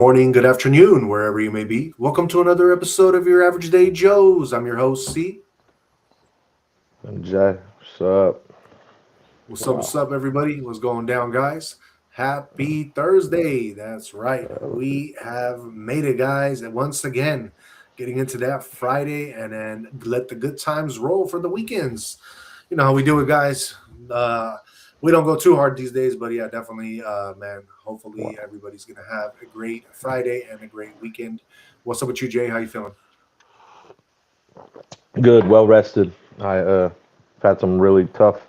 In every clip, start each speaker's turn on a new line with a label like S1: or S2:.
S1: Morning, good afternoon, wherever you may be. Welcome to another episode of your Average Day Joes. I'm your host, C.
S2: And Jay, what's up?
S1: What's
S2: Wow.
S1: up, everybody? What's going down, guys? Happy Thursday. That's right. We have made it, guys. And once again, getting into that Friday and then let the good times roll for the weekends. You know how we do it, guys. Uh, we don't go too hard these days, but yeah, definitely, man. Hopefully,
S2: Wow.
S1: everybody's gonna have a great Friday and a great weekend. What's up with you, Jay? How you feeling?
S2: Good, well rested. I had some really tough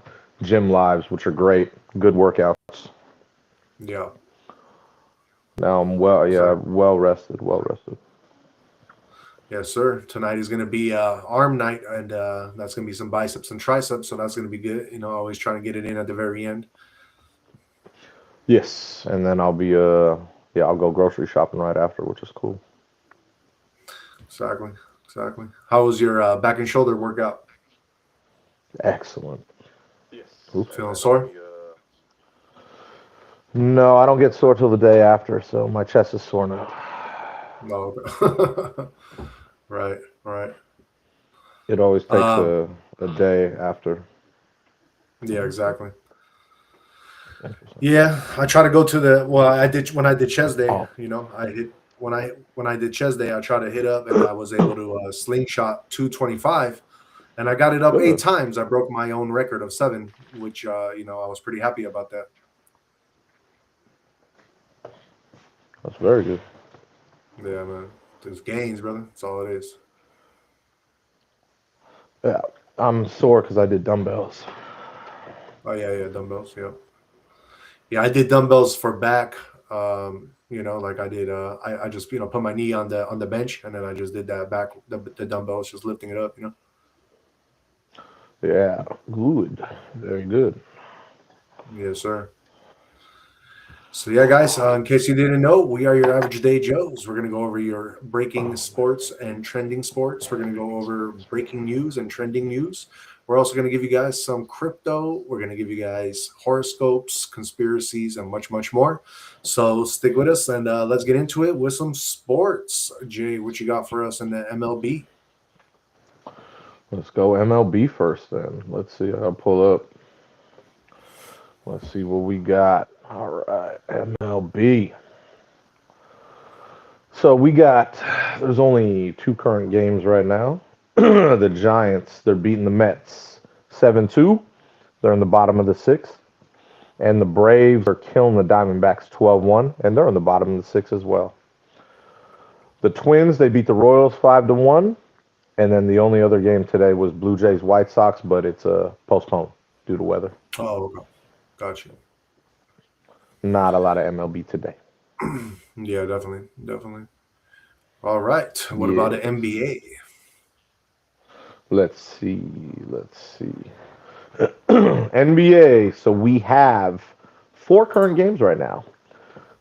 S2: gym lives, which are great. Good workouts.
S1: Yeah,
S2: Now I'm well, yeah,
S1: exactly.
S2: well rested, well rested.
S1: Yes, sir. Tonight is going to be arm night, and that's going to be some biceps and triceps. So that's going to be good. You know, always trying to get it in at the very end.
S2: Yes, and then yeah, I'll go grocery shopping right after, which is cool.
S1: Exactly. Exactly. How was your back and shoulder workout?
S2: Excellent. Oops.
S1: Feeling sore?
S2: No, I don't get sore till the day after, so my chest is sore now.
S1: No. Right. Right.
S2: It always takes
S1: Um.
S2: a day after.
S1: Yeah. Exactly.
S2: Interesting.
S1: Yeah. I try to go to the. Well, I did when I did chest day.
S2: Oh,
S1: You know, I hit when I did chest day. I tried to hit up, and I was able to slingshot 225, and I got it up eight
S2: good.
S1: times. I broke my own record of seven, which I was pretty happy about that.
S2: That's very good.
S1: Yeah, man. There's gains, brother. That's all it is.
S2: Yeah, I'm sore because I did dumbbells.
S1: Oh yeah, yeah, dumbbells. Yeah, yeah. I did dumbbells for back. Like I did. I just put my knee on the bench, and then I just did that back the dumbbells, just lifting it up.
S2: Yeah, good. Very good.
S1: Yes, sir. So yeah, guys. In case you didn't know, we are your average day Joes. We're gonna go over your breaking sports and trending sports. We're gonna go over breaking news and trending news. We're also gonna give you guys some crypto. We're gonna give you guys horoscopes, conspiracies, and much, much more. So stick with us and let's get into it with some sports. Jay, what you got for us in the MLB?
S2: Let's go MLB first then. Let's see. I'll pull up. Let's see what we got. All right, MLB. So there's only two current games right now. The Giants, they're beating the Mets 7-2. They're in the bottom of the sixth. And the Braves are killing the Diamondbacks 12-1, and they're in the bottom of the sixth as well. The Twins, they beat the Royals 5-1. And then the only other game today was Blue Jays White Sox, but it's postponed due to weather.
S1: Oh, okay. Got you.
S2: Not a lot of MLB today.
S1: Yeah, definitely, definitely. All right. What about the
S2: Yes.
S1: NBA?
S2: Let's see. Let's see. NBA. So we have four current games right now.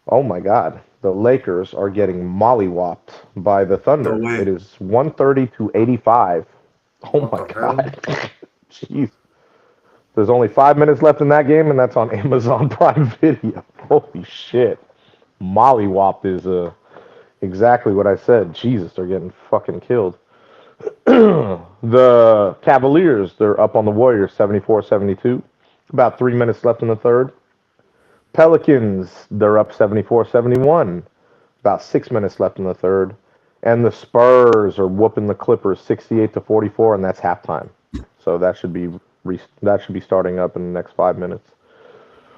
S2: Oh my God. The Lakers are getting mollywopped by the
S1: No
S2: Thunder. It
S1: way.
S2: is 130 to 85. Oh
S1: What
S2: my
S1: the hell?
S2: God. Jeez. There's only 5 minutes left in that game, and that's on Amazon Prime Video. Holy shit. Mollywop is exactly what I said. Jesus, they're getting fucking killed. The Cavaliers, they're up on the Warriors 74-72. About 3 minutes left in the third. Pelicans, they're up 74-71. About 6 minutes left in the third. And the Spurs are whooping the Clippers 68-44, and that's halftime. So that should be starting up in the next 5 minutes.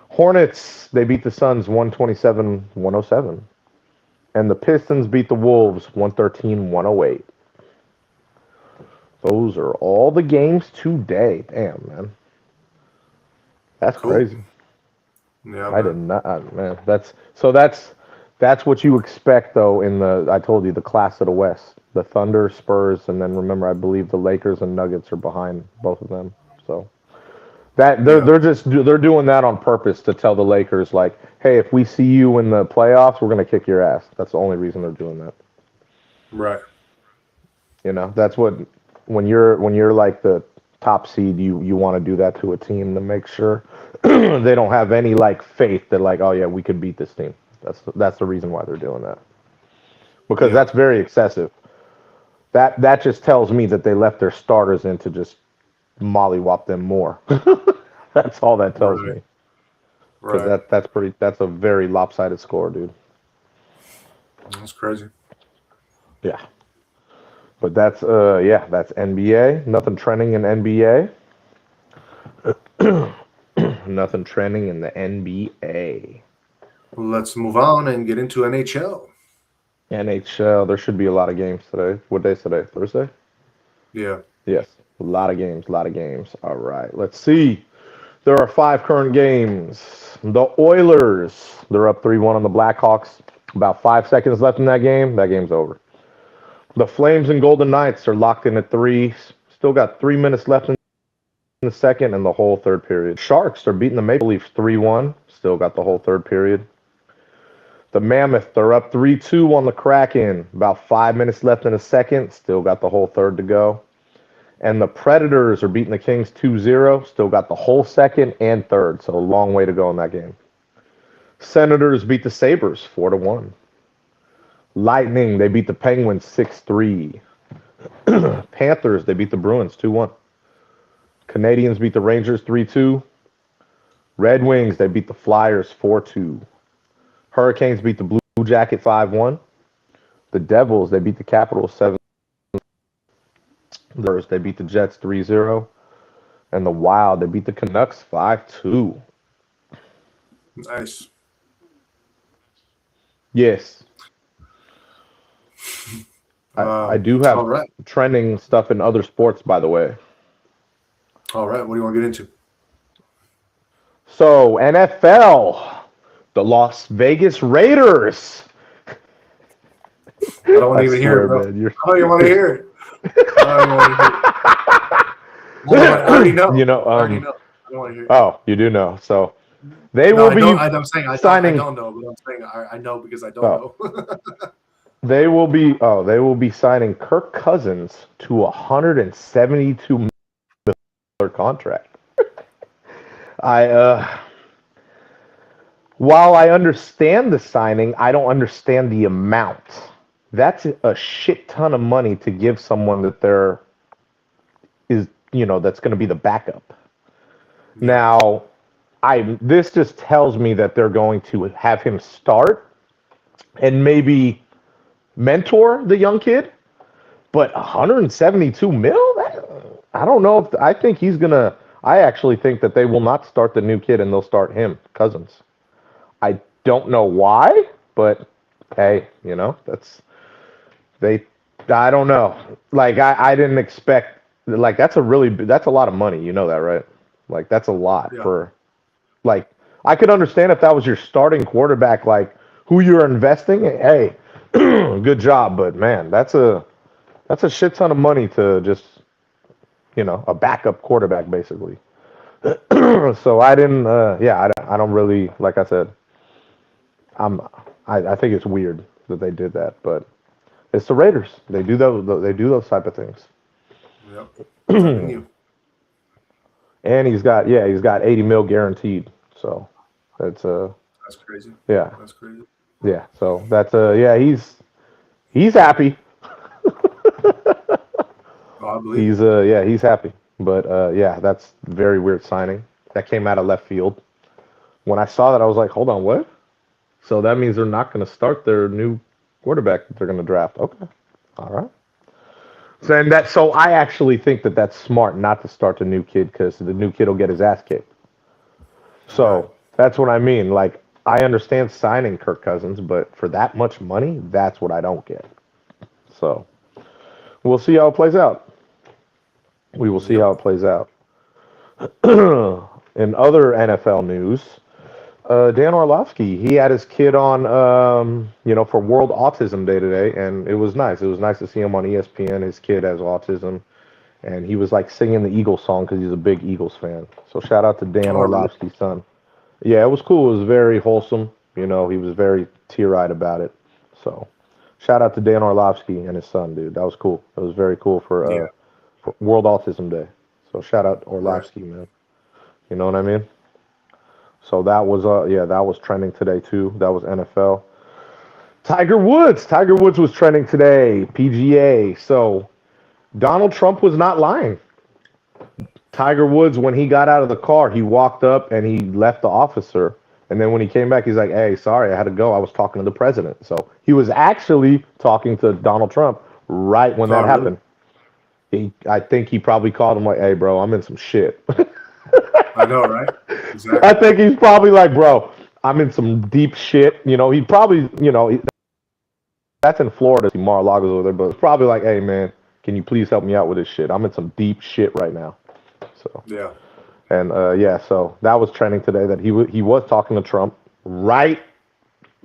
S2: Hornets, they beat the Suns 127-107. And the Pistons beat the Wolves 113-108. Those are all the games today. Damn, man. That's
S1: Cool.
S2: crazy.
S1: Yeah,
S2: I did
S1: man.
S2: not, man. That's what you expect though in I told you the class of the West. The Thunder, Spurs, and then remember I believe the Lakers and Nuggets are behind both of them. So that they're
S1: Yeah.
S2: they're doing that on purpose to tell the Lakers like, hey, if we see you in the playoffs, we're gonna kick your ass. That's the only reason they're doing that.
S1: Right.
S2: That's what when you're like the top seed, you want to do that to a team to make sure they don't have any like faith that like, oh yeah, we could beat this team. That's the reason why they're doing that. because
S1: Yeah.
S2: that's very excessive. That just tells me that they left their starters in to just mollywop them more. That's all that tells
S1: Right.
S2: me. Because
S1: Right.
S2: that's a very lopsided score, dude.
S1: That's crazy.
S2: Yeah. But that's NBA. Nothing trending in NBA. Nothing trending in the NBA.
S1: Let's move on and get into NHL.
S2: NHL, there should be a lot of games today. What day is today? Thursday?
S1: Yeah.
S2: Yes. A lot of games, a lot of games. All right. Let's see. There are 5 current games. The Oilers, they're up 3-1 on the Blackhawks. About 5 seconds left in that game. That game's over. The Flames and Golden Knights are locked in at 3. Still got 3 minutes left in the second and the whole third period. Sharks are beating the Maple Leafs 3-1. Still got the whole third period. The Mammoth, they're up 3-2 on the Kraken. About 5 minutes left in the second. Still got the whole third to go. And the Predators are beating the Kings 2-0. Still got the whole second and third. So a long way to go in that game. Senators beat the Sabres 4-1. Lightning, they beat the Penguins 6-3. Panthers, they beat the Bruins 2-1. Canadians beat the Rangers 3-2. Red Wings, they beat the Flyers 4-2. Hurricanes beat the Blue Jackets 5-1. The Devils, they beat the Capitals 7-0. They beat the Jets 3-0. And the Wild, they beat the Canucks 5-2.
S1: Nice.
S2: Yes. I do have
S1: All right.
S2: trending stuff in other sports, by the way.
S1: All right. What do you want to get into?
S2: So, NFL, the Las Vegas Raiders.
S1: I don't want
S2: I
S1: to even hear
S2: swear,
S1: it, bro.
S2: man.
S1: I don't even want to hear it. I don't even want to hear it. I already know.
S2: You know,
S1: I already know. I don't want to hear it.
S2: oh, you do know. So, they
S1: No,
S2: will
S1: I
S2: be
S1: don't. I'm saying I
S2: signing.
S1: don't know, but I'm saying I know because I don't know.
S2: They will be signing Kirk Cousins to a $172 million contract. I While I understand the signing, I don't understand the amount. That's a shit ton of money to give someone that that's going to be the backup.
S1: Yeah.
S2: Now, this just tells me that they're going to have him start and maybe mentor the young kid. But 172 mil? I don't know if I think he's gonna. I actually think that they will not start the new kid and they'll start him, Cousins. I don't know why, but hey, that's they. I don't know. Like I didn't expect. Like that's a lot of money. You know that, right? Like that's a lot
S1: Yeah.
S2: for. Like I could understand if that was your starting quarterback, like who you're investing. Hey, good job, but man, that's a shit ton of money to just, a backup quarterback, basically. So I didn't, I don't really, like I said, I'm, I think it's weird that they did that, but it's the Raiders. They do those type of things.
S1: Yep. Telling you.
S2: And he's got 80 mil guaranteed. So that's,
S1: That's crazy.
S2: yeah,
S1: That's crazy.
S2: yeah. So that's, he's happy.
S1: Oh, I believe it.
S2: He's happy. But that's very weird signing. That came out of left field. When I saw that, I was like, hold on, what? So that means they're not going to start their new quarterback that they're going to draft. Okay, all right. So I actually think that that's smart not to start the new kid because the new kid will get his ass kicked.
S1: Right.
S2: So that's what I mean. Like I understand signing Kirk Cousins, but for that much money, that's what I don't get. So we'll see how it plays out. We will see
S1: Yep.
S2: how it plays out. In other NFL news, Dan Orlovsky, he had his kid on, for World Autism Day today, and it was nice. It was nice to see him on ESPN. His kid has autism, and he was like singing the Eagles song because he's a big Eagles fan. So shout out to Dan
S1: Oh, really?
S2: Orlovsky's son. Yeah, it was cool. It was very wholesome. He was very tear-eyed about it. So shout out to Dan Orlovsky and his son, dude. That was cool. It was very cool
S1: Yeah.
S2: for World Autism Day. So shout out
S1: Right.
S2: Orlovsky, man. You know what I mean? So that was trending today too. That was NFL. Tiger Woods. Tiger Woods was trending today. PGA. So Donald Trump was not lying. Tiger Woods, when he got out of the car, he walked up and he left the officer. And then when he came back, he's like, "Hey, sorry, I had to go. I was talking to the president." So he was actually talking to Donald Trump right when that
S1: Oh, really?
S2: happened. I think he probably called him like, "Hey, bro, I'm in some shit."
S1: I know, right?
S2: I
S1: Exactly.
S2: think he's probably like, "Bro, I'm in some deep shit." He probably, that's in Florida. Mar-a-Lago's over there, but it's probably like, "Hey, man, can you please help me out with this shit? I'm in some deep shit right now." So.
S1: Yeah.
S2: And yeah, so that was trending today that he was talking to Trump right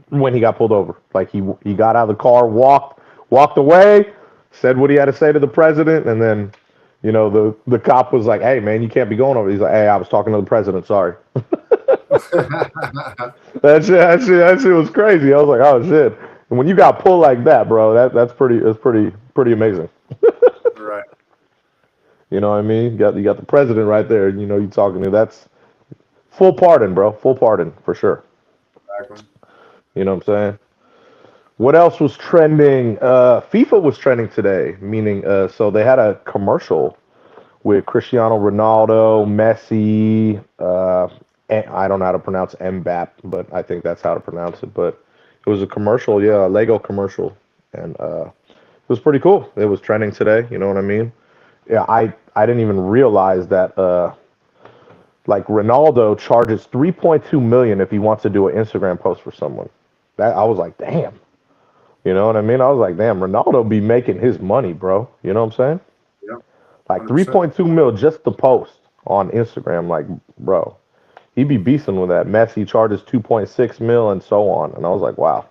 S2: when he got pulled over. Like he got out of the car, walked away, said what he had to say to the president, and then the cop was like, "Hey man, you can't be going over." He's like, "Hey, I was talking to the president. Sorry." That shit was crazy. I was like, "Oh shit!" And when you got pulled like that, bro, that's pretty amazing.
S1: Right.
S2: You know what I mean? You got the president right there. You talking to that's full pardon, bro. Full pardon for sure.
S1: Exactly.
S2: You know what I'm saying? What else was trending? FIFA was trending today, meaning so they had a commercial with Cristiano Ronaldo, Messi. I don't know how to pronounce Mbappe, but I think that's how to pronounce it. But it was a commercial, yeah, a Lego commercial, and it was pretty cool. It was trending today. You know what I mean? Yeah, I didn't even realize that. Like Ronaldo charges 3.2 million if he wants to do an Instagram post for someone. That I was like, damn. You know what I mean? I was like, damn, Ronaldo be making his money, bro. You know what I'm saying?
S1: Yeah.
S2: Like
S1: 100%.
S2: 3.2 mil just to post on Instagram. Like, bro, he be beasting with that. Messi charges 2.6 mil and so on. And I was like, wow,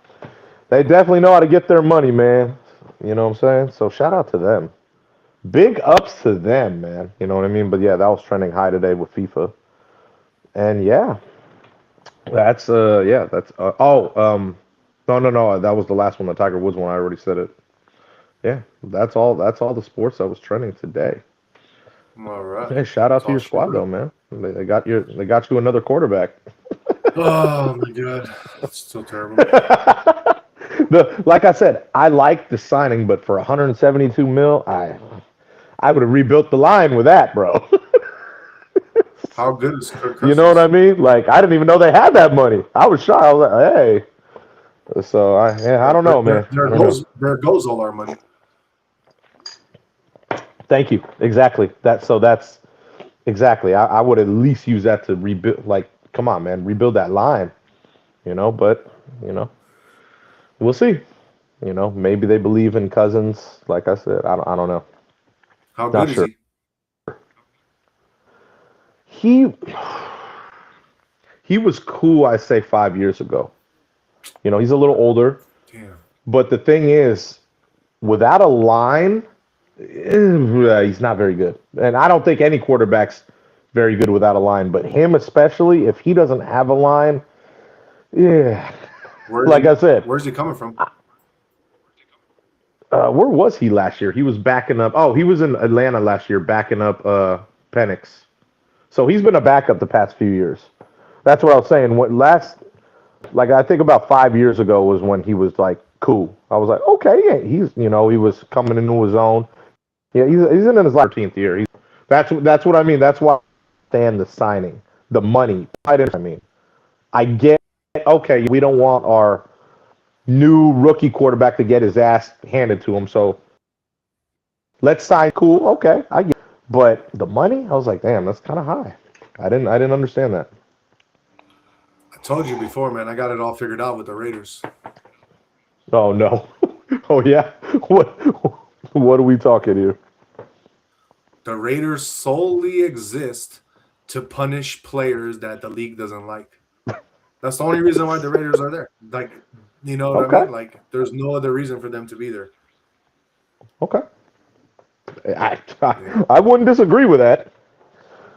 S2: they definitely know how to get their money, man. You know what I'm saying? So shout out to them. Big ups to them, man. You know what I mean? But yeah, that was trending high today with FIFA. And yeah, that's no, that was the last one, the Tiger Woods one. I already said it. Yeah, that's all the sports that was trending today.
S1: All right.
S2: Hey, shout out
S1: It's
S2: to
S1: all
S2: your
S1: shit,
S2: squad
S1: bro.
S2: though, man. They got you another quarterback.
S1: Oh my god. It's still terrible.
S2: Like I said, I like the signing, but for 172 mil, I would have rebuilt the line with that, bro.
S1: How good is Kirk
S2: You know what I
S1: Cousins?
S2: mean? Like I didn't even know they had that money. I was shocked. I was like, hey. So I don't know, man. I don't know.
S1: There goes all our money.
S2: Thank you. Exactly. That's exactly. I would at least use that to rebuild. Like, come on, man, rebuild that line. But you know, we'll see. Maybe they believe in Cousins. Like I said, I don't know.
S1: How
S2: Not
S1: good is
S2: sure.
S1: he?
S2: He he was cool. I say 5 years ago. He's a little older,
S1: Damn.
S2: but the thing is, without a line, he's not very good. And I don't think any quarterback's very good without a line. But him especially, if he doesn't have a line, yeah.
S1: Where's
S2: Like
S1: he
S2: I said,
S1: where's he coming from?
S2: where was he last year? He was backing up. Oh, he was in Atlanta last year, backing up Penix. So he's been a backup the past few years. That's what I was saying. Like I think about 5 years ago was when he was like cool. I was like, okay, yeah, he was coming into his own. Yeah, he's in his 13th year. That's what I mean. That's why I understand the signing, the money. I mean, I get okay. We don't want our new rookie quarterback to get his ass handed to him. So let's sign. Cool. Okay, I get. It. But the money, I was like, damn, that's kind of high. I didn't understand that.
S1: I told you before, man. I got it all figured out with the Raiders.
S2: Oh no. Oh yeah. What? What are we talking here?
S1: The Raiders solely exist to punish players that the league doesn't like. That's the only reason why the Raiders are there. Like, you know what I
S2: Okay.
S1: mean? Like, there's no other reason for them to be there.
S2: Okay. I,
S1: Yeah.
S2: I wouldn't disagree with that.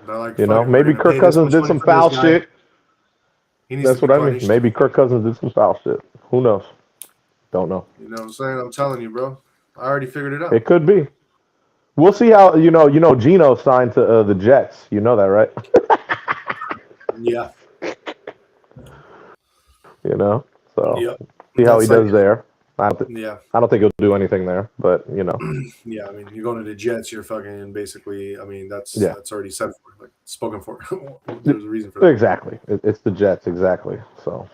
S1: They're like, fuck it, we're
S2: Maybe
S1: gonna
S2: Kirk
S1: pay this
S2: Cousins
S1: much
S2: did
S1: money
S2: some
S1: for this
S2: foul
S1: guy.
S2: shit.
S1: He needs to
S2: That's
S1: be
S2: what I mean.
S1: punished.
S2: Maybe Kirk Cousins did some foul shit. Who knows? Don't know.
S1: You know what I'm saying? I'm telling you, bro. I already figured it out.
S2: It could be. We'll see how Gino signed to the Jets. You know that, right?
S1: Yeah.
S2: you know. So
S1: Yep.
S2: See how he
S1: That's like,
S2: does there.
S1: yeah,
S2: I don't think he'll do anything there, but you know,
S1: yeah. I mean, you're going to the Jets. You're fucking basically. I mean,
S2: yeah,
S1: that's already said for, like spoken for. There's a reason for that.
S2: exactly. It's the Jets, exactly. So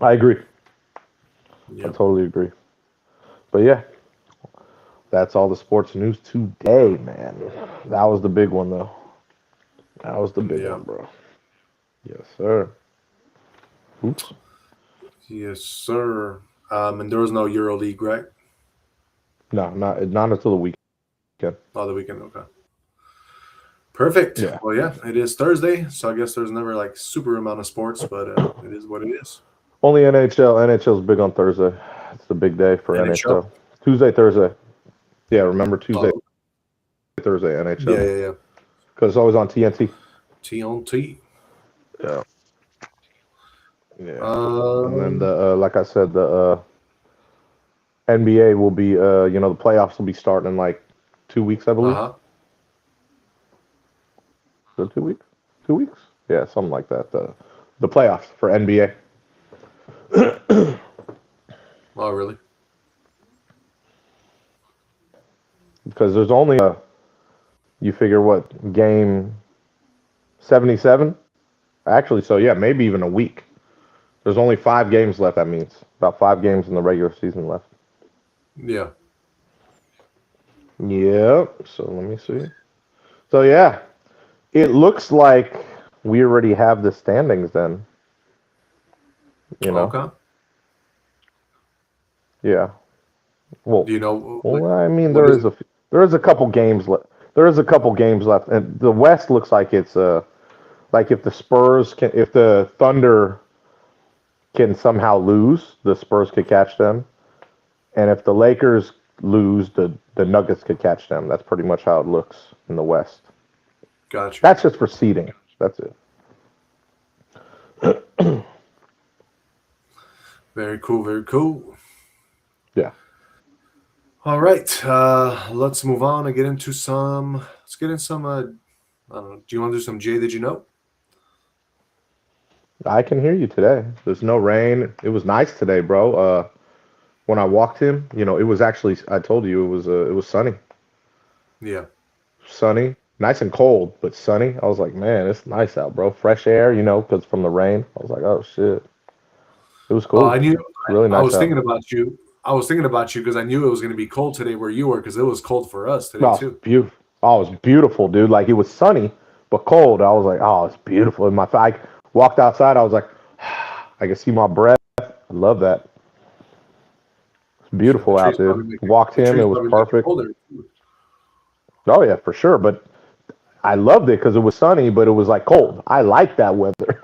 S2: I agree. I
S1: Yep.
S2: totally agree. But yeah, that's all the sports news today, man. That was the big one, though. That was the big
S1: Yeah.
S2: one, bro. Yes, sir. Oops.
S1: Yes, sir. And there was no Euro League, right?
S2: No, not until the weekend.
S1: Oh, the weekend. Okay. Perfect.
S2: Yeah.
S1: Well, yeah, it is Thursday, so I guess there's never like super amount of sports, but it is what it is.
S2: Only NHL. NHL's big on Thursday. It's the big day for
S1: NHL.
S2: NHL. Tuesday, Thursday. Yeah, remember Tuesday,
S1: Oh,
S2: Thursday,
S1: yeah,
S2: NHL.
S1: yeah, yeah.
S2: Because it's always on TNT.
S1: TNT.
S2: Yeah. Yeah. And then
S1: Um.
S2: like I said, the NBA will be the playoffs will be starting in like 2 weeks, I believe.
S1: Uh-huh.
S2: Is it 2 weeks? 2 weeks? Yeah, something like that. The playoffs for NBA.
S1: Oh, really?
S2: Because there's only you figure what, game 77? Actually, so yeah, maybe even a week. There's only 5 games left, that means. About 5 games in the regular season left.
S1: Yeah.
S2: Yep. So let me see. So yeah, it looks like we already have the standings then. You know?
S1: Okay.
S2: Yeah.
S1: Do you know
S2: Well, I mean,
S1: what is it?
S2: there is a couple games left. There is a couple games left, and the West looks like it's like if the Thunder can somehow lose, the Spurs could catch them, and if the Lakers lose, the Nuggets could catch them. That's pretty much how it looks in the West.
S1: Gotcha.
S2: That's just for seeding. That's it.
S1: Very cool. Very cool.
S2: Yeah.
S1: All right. Let's move on and get into some. Let's get in some. I don't know. Do you want to do some Jay? Did you know?
S2: I can hear you today. There's no rain. It was nice today, bro. When I walked in, it was actually. I told you it was sunny.
S1: Yeah.
S2: Sunny, nice and cold, but sunny. I was like, man, it's nice out, bro. Fresh air, because from the rain. I was like, oh shit, it was
S1: Oh,
S2: cool.
S1: I knew.
S2: It's really
S1: I
S2: nice
S1: was
S2: out.
S1: thinking about you. I was thinking about you because I knew it was going to be cold today where you were because it was cold for us today
S2: Oh, it's
S1: too.
S2: beautiful. Oh, it was beautiful, dude. Like it was sunny but cold. I was like, oh, it's beautiful. And I walked outside. I was like, I could see my breath. I love that. It's
S1: Shit,
S2: beautiful out, dude. Walked
S1: the
S2: in. It
S1: trees
S2: was
S1: probably make it
S2: perfect.
S1: colder.
S2: Oh yeah, for sure. But I loved it because it was sunny, but it was like cold. I like that weather.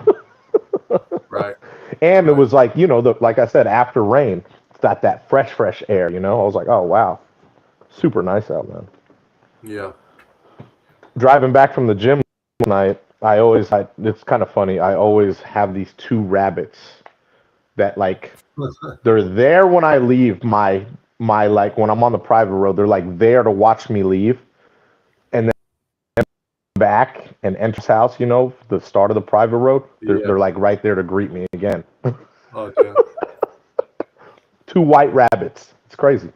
S1: Right.
S2: And it
S1: Right.
S2: was like, like I said, after rain, it's got that fresh air, I was like, oh, wow. Super nice out, man.
S1: Yeah.
S2: Driving back from the gym night, it's kind of funny. I always have these two rabbits that, like, they're there when I leave like, when I'm on the private road, they're, like, there to watch me leave. And then back and enter his house, the start of the private road,
S1: Yeah.
S2: they're like right there to greet me again.
S1: Oh, yeah.
S2: Two white rabbits. It's crazy.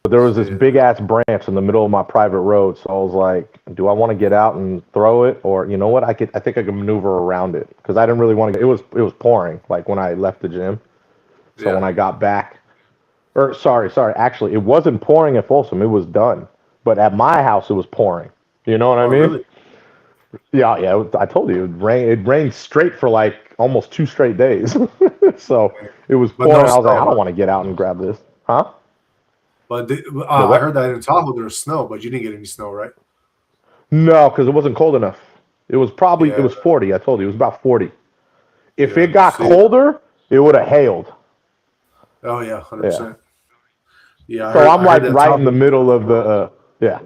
S2: But there was this big ass branch in the middle of my private road, so I was like, do I want to get out and throw it, or you know what? I think I could maneuver around it because I didn't really want to. It was pouring like when I left the gym. So when I got back, or sorry, actually, it wasn't pouring at Folsom. It was done, but at my house it was pouring. You know what I
S1: Oh,
S2: mean?
S1: really?
S2: Yeah. I told you it rained straight for like almost 2 straight days. So it was
S1: But no
S2: pouring. I was like,
S1: snow,
S2: I
S1: huh?
S2: don't want to get out and grab this, huh?
S1: But
S2: The
S1: I
S2: what?
S1: heard that in Tahoe there was snow, but you didn't get any snow, right?
S2: No, because it wasn't cold enough. It was
S1: Yeah.
S2: 40. I told you it was about 40. If
S1: Yeah.
S2: it got
S1: See.
S2: colder, it would have hailed.
S1: Oh yeah,
S2: Yeah.
S1: 100%. Yeah,
S2: So I'm
S1: I heard
S2: like
S1: that
S2: right in the
S1: Tahoe.
S2: middle of the yeah.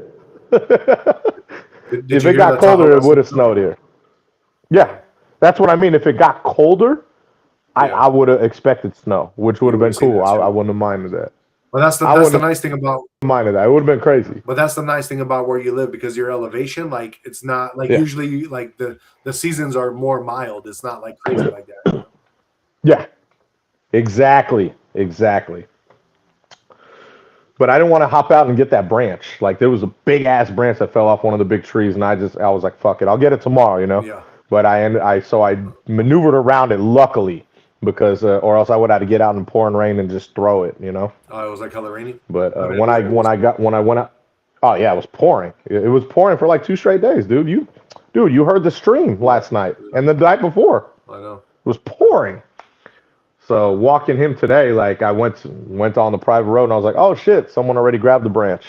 S1: Did
S2: If
S1: you
S2: it
S1: hear
S2: got
S1: that Tahoe
S2: colder, it
S1: got
S2: would
S1: some
S2: have
S1: snow?
S2: snowed here. Yeah, that's what I mean. If it got colder,
S1: Yeah,
S2: I would have expected snow, which would
S1: you
S2: have
S1: would
S2: been
S1: have seen
S2: cool.
S1: that
S2: I
S1: too.
S2: wouldn't have minded that.
S1: But
S2: I
S1: that's the
S2: wouldn't
S1: nice thing about.
S2: have minded that. It would have been crazy.
S1: But that's the nice thing about where you live because your elevation, like it's not like
S2: Yeah.
S1: usually like the seasons are more mild. It's not like crazy like that.
S2: Yeah. Exactly. But I didn't want to hop out and get that branch. Like there was a big ass branch that fell off one of the big trees, and I was like, fuck it, I'll get it tomorrow, you know.
S1: Yeah.
S2: But I maneuvered around it luckily because or else I would have to get out in pouring rain and just throw it, you know.
S1: Oh, it was like hella rainy.
S2: But
S1: I mean,
S2: when I went out, oh yeah, it was pouring. It was pouring for like 2 straight days, dude. You heard the stream last night and the night before.
S1: I know.
S2: It was pouring. So walking him today, like I went on the private road and I was like, oh shit, someone already grabbed the branch,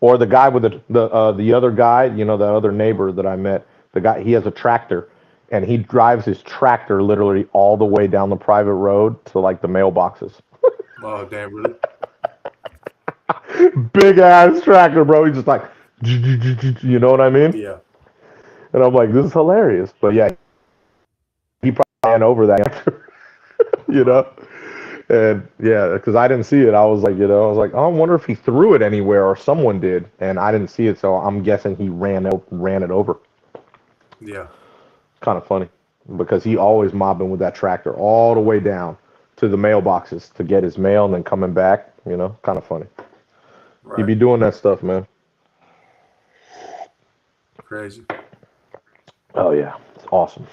S2: or the guy with the other guy, you know, the other neighbor that I met, the guy, he has a tractor, and he drives his tractor literally all the way down the private road to like the mailboxes.
S1: Oh damn, really?
S2: Big ass tractor, bro. He's just like, you know what I mean?
S1: Yeah.
S2: And I'm like, this is hilarious. But yeah, he probably ran over that, you know. And yeah, because I didn't see it. I was like, oh, I wonder if he threw it anywhere or someone did, and I didn't see it, so I'm guessing he ran it over.
S1: Yeah.
S2: Kind of funny because he always mobbing with that tractor all the way down to the mailboxes to get his mail and then coming back. You know, kind of funny.
S1: Right.
S2: He be doing that stuff, man.
S1: Crazy.
S2: Oh yeah, it's awesome.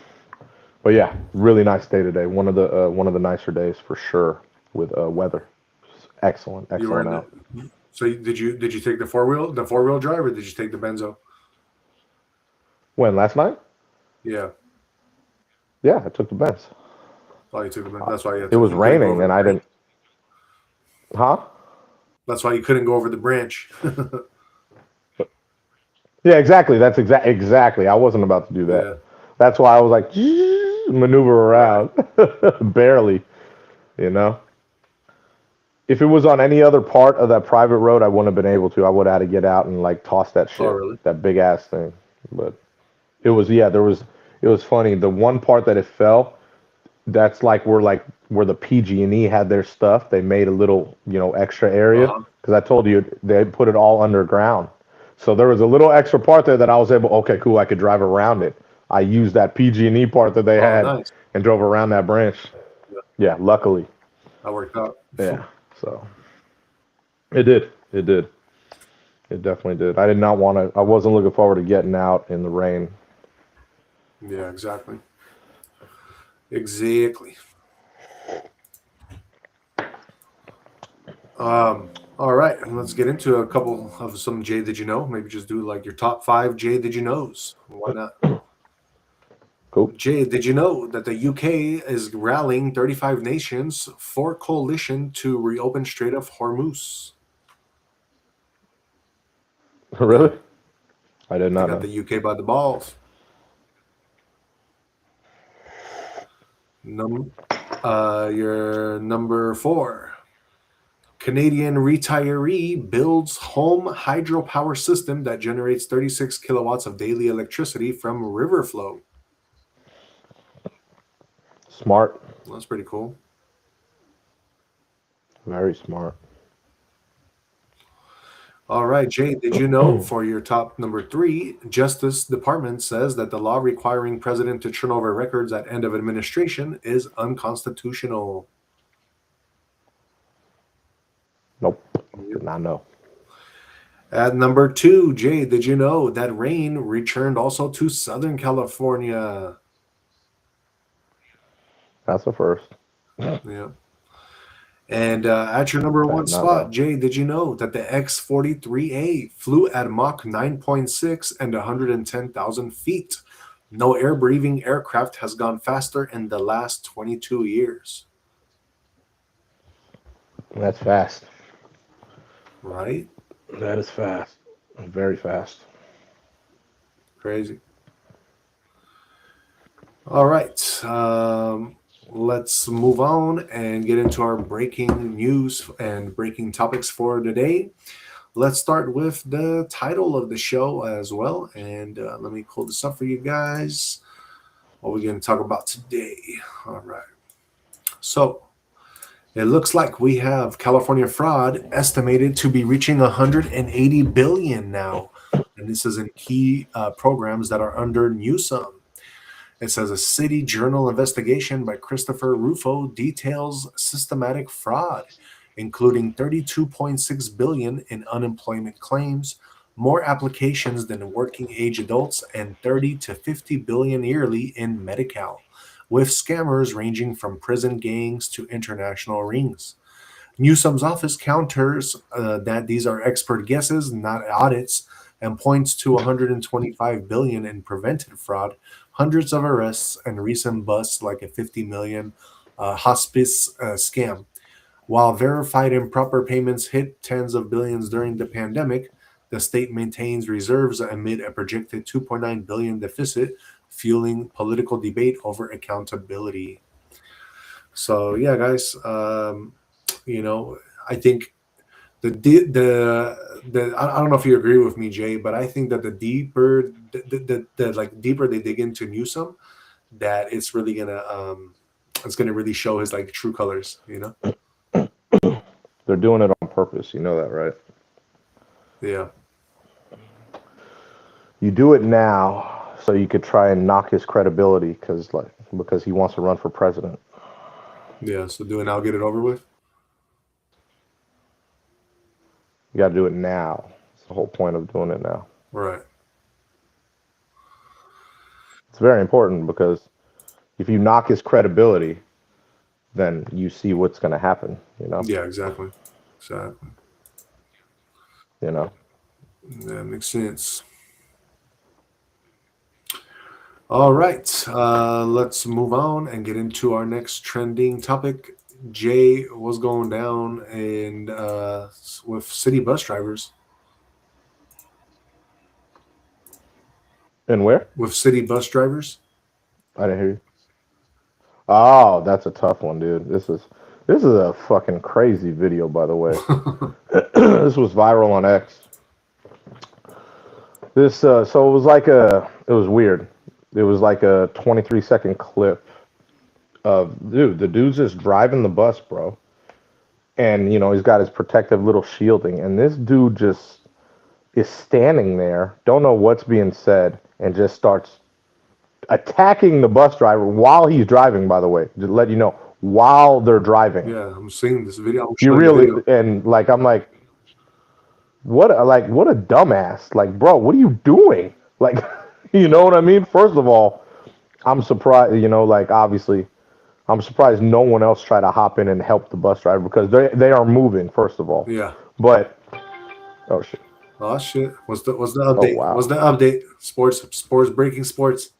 S2: But yeah, really nice day today. One of the nicer days for sure with weather. Excellent out.
S1: So did you take the four wheel drive, or did you take the benzo?
S2: When, last night?
S1: Yeah.
S2: Yeah, I took the Benz.
S1: Oh, you took the benzo. That's why
S2: it was raining and I didn't. Huh?
S1: That's why you couldn't go over the branch.
S2: Yeah, exactly. That's exactly. I wasn't about to do that.
S1: Yeah.
S2: That's why I was like maneuver around, barely. You know. If it was on any other part of that private road, I wouldn't have been able to. I would have had to get out and like toss that shit,
S1: really?
S2: That big ass thing. But it was it was funny. The one part that it fell, that's where the PG&E had their stuff. They made a little extra area because I told you they put it all underground. So there was a little extra part there that I was able. Okay, cool. I could drive around it. I used that PG&E part that they had and drove around that branch. Yeah, luckily.
S1: That worked out.
S2: Yeah. So it did. It definitely did. I did not want to. I wasn't looking forward to getting out in the rain.
S1: Yeah, exactly. Exactly. All right, let's get into a couple of some Jay Did You Know? Maybe just do like your top 5 Jay Did You Knows. Why not?
S2: Cool.
S1: Jay, did you know that the UK is rallying 35 nations for coalition to reopen Strait of Hormuz?
S2: Really? I did not
S1: know. Got the UK by the balls. Your number 4. Canadian retiree builds home hydropower system that generates 36 kilowatts of daily electricity from river flow.
S2: Smart.
S1: That's pretty cool.
S2: Very smart.
S1: All right, Jay, did you know for your top number 3, Justice Department says that the law requiring president to turn over records at end of administration is unconstitutional?
S2: Nope. Did not know.
S1: At number 2, Jay, did you know that rain returned also to Southern California?
S2: That's a first.
S1: Yeah. And at your number 1 spot, Jay, did you know that the X-43A flew at Mach 9.6 and 110,000 feet? No air-breathing aircraft has gone faster in the last 22 years.
S2: That's fast.
S1: Right?
S2: That is fast. Very fast.
S1: Crazy. All right. Let's move on and get into our breaking news and breaking topics for today. Let's start with the title of the show as well. And let me pull this up for you guys. What we're going to talk about today. All right. So it looks like we have California fraud estimated to be reaching 180 billion now. And this is in key programs that are under Newsom. It says a City Journal investigation by Christopher Rufo details systematic fraud, including 32.6 billion in unemployment claims, more applications than working age adults, and 30 to 50 billion yearly in Medi-Cal, with scammers ranging from prison gangs to international rings. Newsom's office counters that these are expert guesses, not audits, and points to 125 billion in prevented fraud, hundreds of arrests, and recent busts like a 50 million hospice scam. While verified improper payments hit tens of billions during the pandemic, the state maintains reserves amid a projected 2.9 billion deficit, fueling political debate over accountability. So yeah, guys, you know, I think I don't know if you agree with me, Jay, but I think that the deeper the like deeper they dig into Newsom, that it's gonna really show his like true colors, you know?
S2: They're doing it on purpose. You know that, right?
S1: Yeah.
S2: You do it now so you could try and knock his credibility because he wants to run for president.
S1: Yeah. So do it now, get it over with.
S2: You got to do it now. It's the whole point of doing it now.
S1: Right.
S2: It's very important because if you knock his credibility, then you see what's going to happen, you know?
S1: Yeah, exactly. Exactly.
S2: You know?
S1: That makes sense. All right. Let's move on and get into our next trending topic. Jay, what's going down and with city bus drivers?
S2: And where?
S1: With city bus drivers?
S2: I didn't hear you. Oh, that's a tough one, dude. This is a fucking crazy video, by the way. This was viral on X. So it was it was weird. It was like a 23-second clip of the dude's just driving the bus, bro. And he's got his protective little shielding, and this dude just is standing there, don't know what's being said, and just starts attacking the bus driver while he's driving, by the way, to let you know, while they're driving.
S1: Yeah, I'm seeing this video.
S2: You really, and like, I'm like, what a dumbass. Like, bro, what are you doing? Like, you know what I mean? First of all, I'm surprised, like, obviously, I'm surprised no one else tried to hop in and help the bus driver because they are moving, first of all.
S1: Yeah.
S2: But, oh, shit.
S1: Oh, shit. What's the update?
S2: Oh, wow.
S1: What's the update? Sports, breaking sports.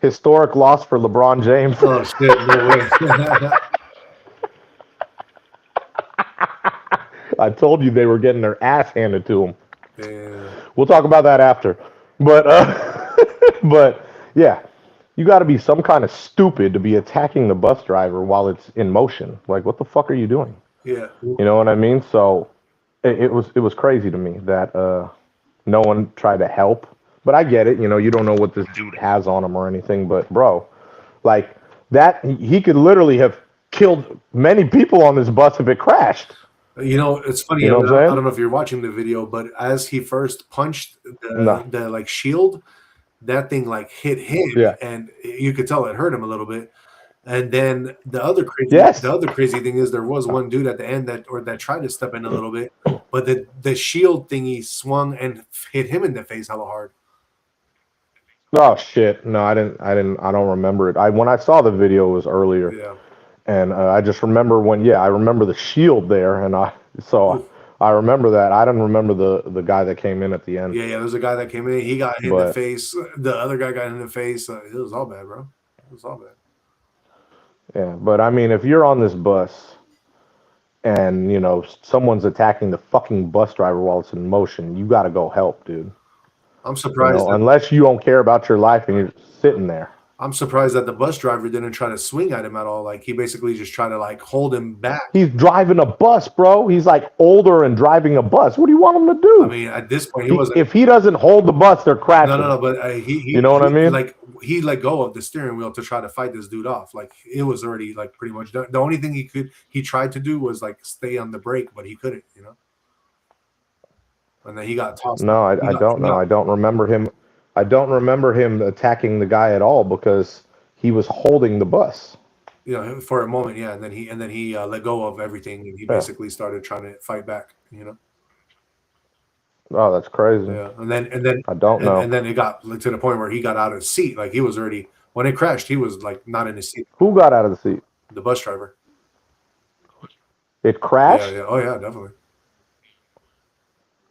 S2: Historic loss for LeBron James.
S1: Oh, shit. No way.
S2: I told you they were getting their ass handed to them.
S1: Yeah.
S2: We'll talk about that after. But, but yeah, you got to be some kind of stupid to be attacking the bus driver while it's in motion. Like, what the fuck are you doing?
S1: Yeah.
S2: You know what I mean? So it was crazy to me that no one tried to help. But I get it. You don't know what this dude has on him or anything. But, bro, like, that, he could literally have killed many people on this bus if it crashed.
S1: It's funny. I don't know if you're watching the video, but as he first punched the like shield, that thing like hit him, and you could tell it hurt him a little bit. And then the other crazy thing is there was one dude at the end that tried to step in a little bit, but the shield thingy swung and hit him in the face hella hard.
S2: Oh shit! No, I don't remember it. When I saw the video, it was earlier.
S1: Yeah.
S2: And I just remember I remember the shield there, and I remember that. I didn't remember the guy that came in at the end.
S1: Yeah, there's a guy that came in. He got hit in the face. The other guy got hit in the face. It was all bad, bro. It was all bad.
S2: Yeah, but I mean, if you're on this bus and someone's attacking the fucking bus driver while it's in motion, you got to go help, dude.
S1: I'm surprised.
S2: Unless you don't care about your life and you're sitting there.
S1: I'm surprised that the bus driver didn't try to swing at him at all. Like, he basically just tried to like hold him back.
S2: He's driving a bus, bro. He's like older and driving a bus. What do you want him to do?
S1: I mean, at this point, he wasn't.
S2: If he doesn't hold the bus, they're crashing.
S1: No. But he
S2: you know what I mean?
S1: Like, he let go of the steering wheel to try to fight this dude off. Like, it was already like pretty much done. The only thing he tried to do was like stay on the brake, but he couldn't. And then he got tossed.
S2: No, I don't know. I don't remember him. I don't remember him attacking the guy at all because he was holding the bus.
S1: You know, for a moment, yeah, and then he let go of everything, and he
S2: Yeah.
S1: basically started trying to fight back.
S2: Oh, that's crazy.
S1: Yeah, and then
S2: I don't know.
S1: and then it got to the point where he got out of his seat. Like he was already when it crashed, he was like not in his seat.
S2: Who got out of the seat?
S1: The bus driver.
S2: It
S1: Yeah,
S2: crashed?
S1: yeah. Oh yeah, definitely.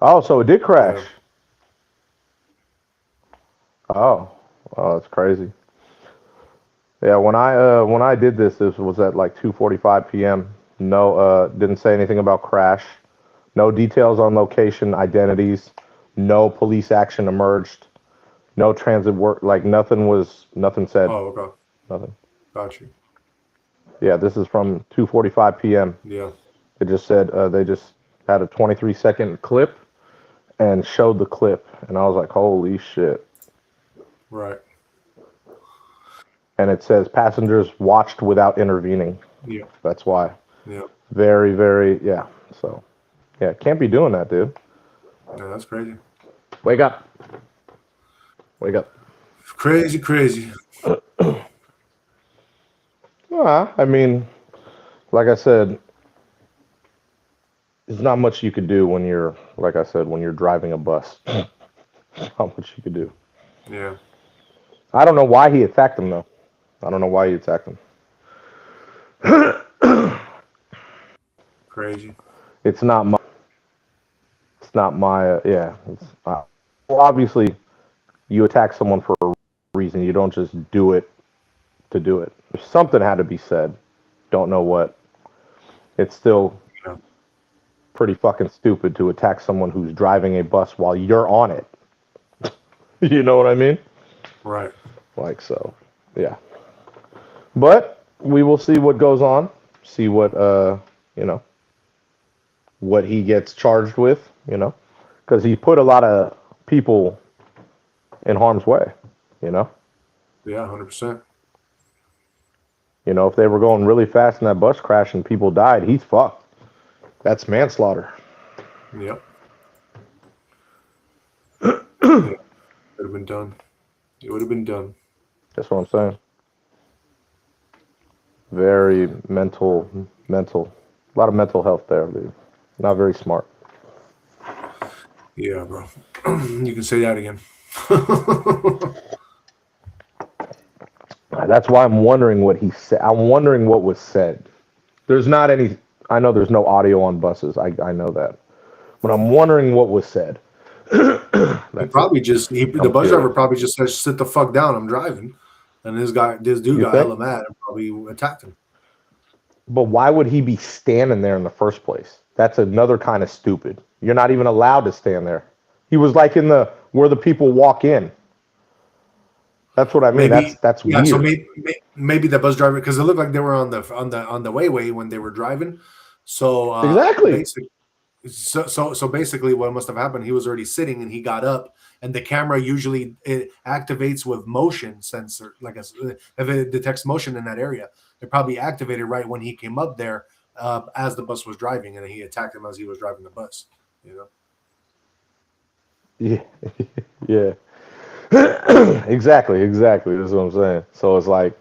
S2: Oh, so it did crash.
S1: Yeah,
S2: Oh. Oh, that's crazy. Yeah, when I did this was at like 2:45 p.m. No, didn't say anything about crash. No details on location, identities. No police action emerged. No transit work. Like nothing said.
S1: oh okay,
S2: Nothing.
S1: got you.
S2: Yeah, this is from 2:45 p.m.
S1: Yeah,
S2: It just said they just had a 23-second clip and showed the clip, and I was like, holy shit.
S1: right.
S2: And it says passengers watched without intervening.
S1: Yeah,
S2: That's why.
S1: yeah.
S2: Very, very, yeah. So, yeah, can't be doing that, dude.
S1: No, that's crazy.
S2: Wake up. Wake up.
S1: Crazy, crazy.
S2: I mean, like I said, there's not much you could do when you're, like I said, when you're driving a bus. Not much you could do.
S1: Yeah,
S2: I don't know why he attacked him, though. I don't know why he attacked him.
S1: crazy.
S2: It's not my, it's not my, yeah. Well, obviously, you attack someone for a reason. You don't just do it to do it. Something had to be said. Don't know what. It's still
S1: Yeah,
S2: pretty fucking stupid to attack someone who's driving a bus while you're on it. You know what I mean?
S1: right.
S2: Like, so, yeah. But we will see what goes on. See what, you know, what he gets charged with, you know, because he put a lot of people in harm's way, you know.
S1: Yeah, 100%.
S2: You know, if they were going really fast in that bus crash and people died, he's fucked. That's manslaughter.
S1: Yep. Yeah, would have been done. It would have been done.
S2: That's what I'm saying. Very mental, a lot of mental health there, dude. Not very smart.
S1: Yeah, bro. You can say that again.
S2: That's why I'm wondering what he said. I'm wondering what was said. There's not any. I know there's no audio on buses. I know that, but I'm wondering what was said.
S1: He
S2: That's it.
S1: probably just the
S2: I'm
S1: bus driver
S2: curious.
S1: probably just said, "Sit the fuck down, I'm driving," and this dude
S2: You
S1: got
S2: think?
S1: hella mad and probably attacked him.
S2: But why would he be standing there in the first place? That's another kind of stupid. You're not even allowed to stand there. He was like in the where the people walk in. That's what I mean.
S1: Maybe,
S2: That's
S1: yeah. So
S2: weird.
S1: maybe the bus driver because it looked like they were on the way when they were driving. So
S2: Exactly.
S1: so basically, what must have happened? He was already sitting and he got up, and the camera usually it activates with motion sensor, like if it detects motion in that area, it probably activated right when he came up there as the bus was driving, and he attacked him as he was driving the bus. You know.
S2: Yeah. Yeah. Exactly. Exactly. That's what I'm saying. So it's like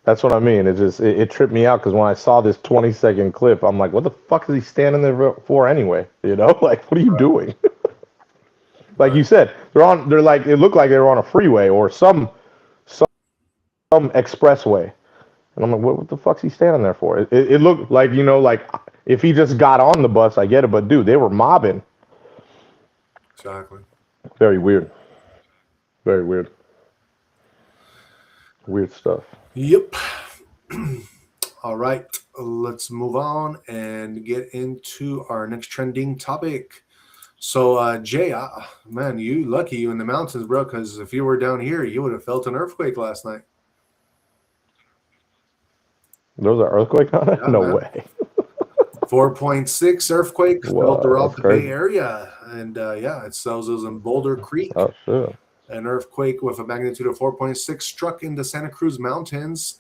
S2: that's what I mean. It tripped me out because when I saw this 20-second clip, I'm like, what the fuck is he standing there for anyway? You know, like what are you
S1: Right.
S2: doing? Like you
S1: Right.
S2: said, they're like it looked like they were on a freeway or some expressway. And I'm like, what the fuck's he standing there for? It looked like, you know, like if he just got on the bus, I get it. But dude, they were mobbing.
S1: Exactly.
S2: Very weird. Very weird. Weird stuff.
S1: Yep. All right. Let's move on and get into our next trending topic. So, Jay, man, you in the mountains, bro. Because if you were down here, you would have felt an earthquake last night.
S2: There was an earthquake on it?
S1: Yeah,
S2: No
S1: man.
S2: way.
S1: 4.6 earthquake felt
S2: Whoa,
S1: throughout
S2: that's
S1: the Bay
S2: crazy.
S1: Area, and yeah, it says it was in Boulder Creek.
S2: Oh shit.
S1: An earthquake with a magnitude of 4.6 struck in the Santa Cruz Mountains,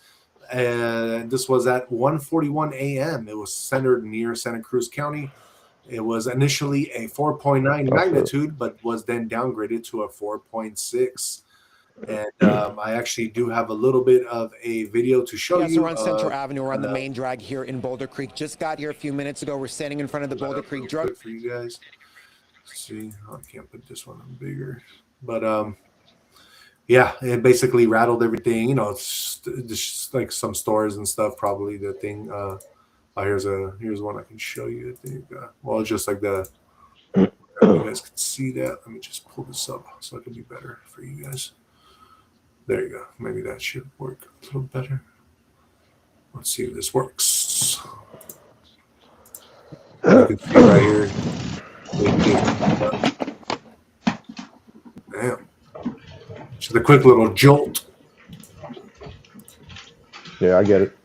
S1: and this was at 1:41 a.m. It was centered near Santa Cruz County. It was initially a 4.9
S2: Oh shit.
S1: magnitude, but was then downgraded to a 4.6. And I actually do have a little bit of a video to show
S3: Yeah, so
S1: you.
S3: we're on Central Avenue. We're on the main drag here in Boulder Creek. Just got here a few minutes ago. We're standing in front of the Boulder Creek drug.
S1: For you guys. See, I can't put this one on bigger, but yeah, it basically rattled everything. You know, it's just like some stores and stuff. Probably the thing. Here's one I can show you. I think. Well, it's just like the. You guys can see that. Let me just pull this up so it can be better for you guys. There you go. Maybe that should work a little better. Let's see if this works. You can see right here. Damn. Just a quick little jolt.
S2: Yeah, I get it.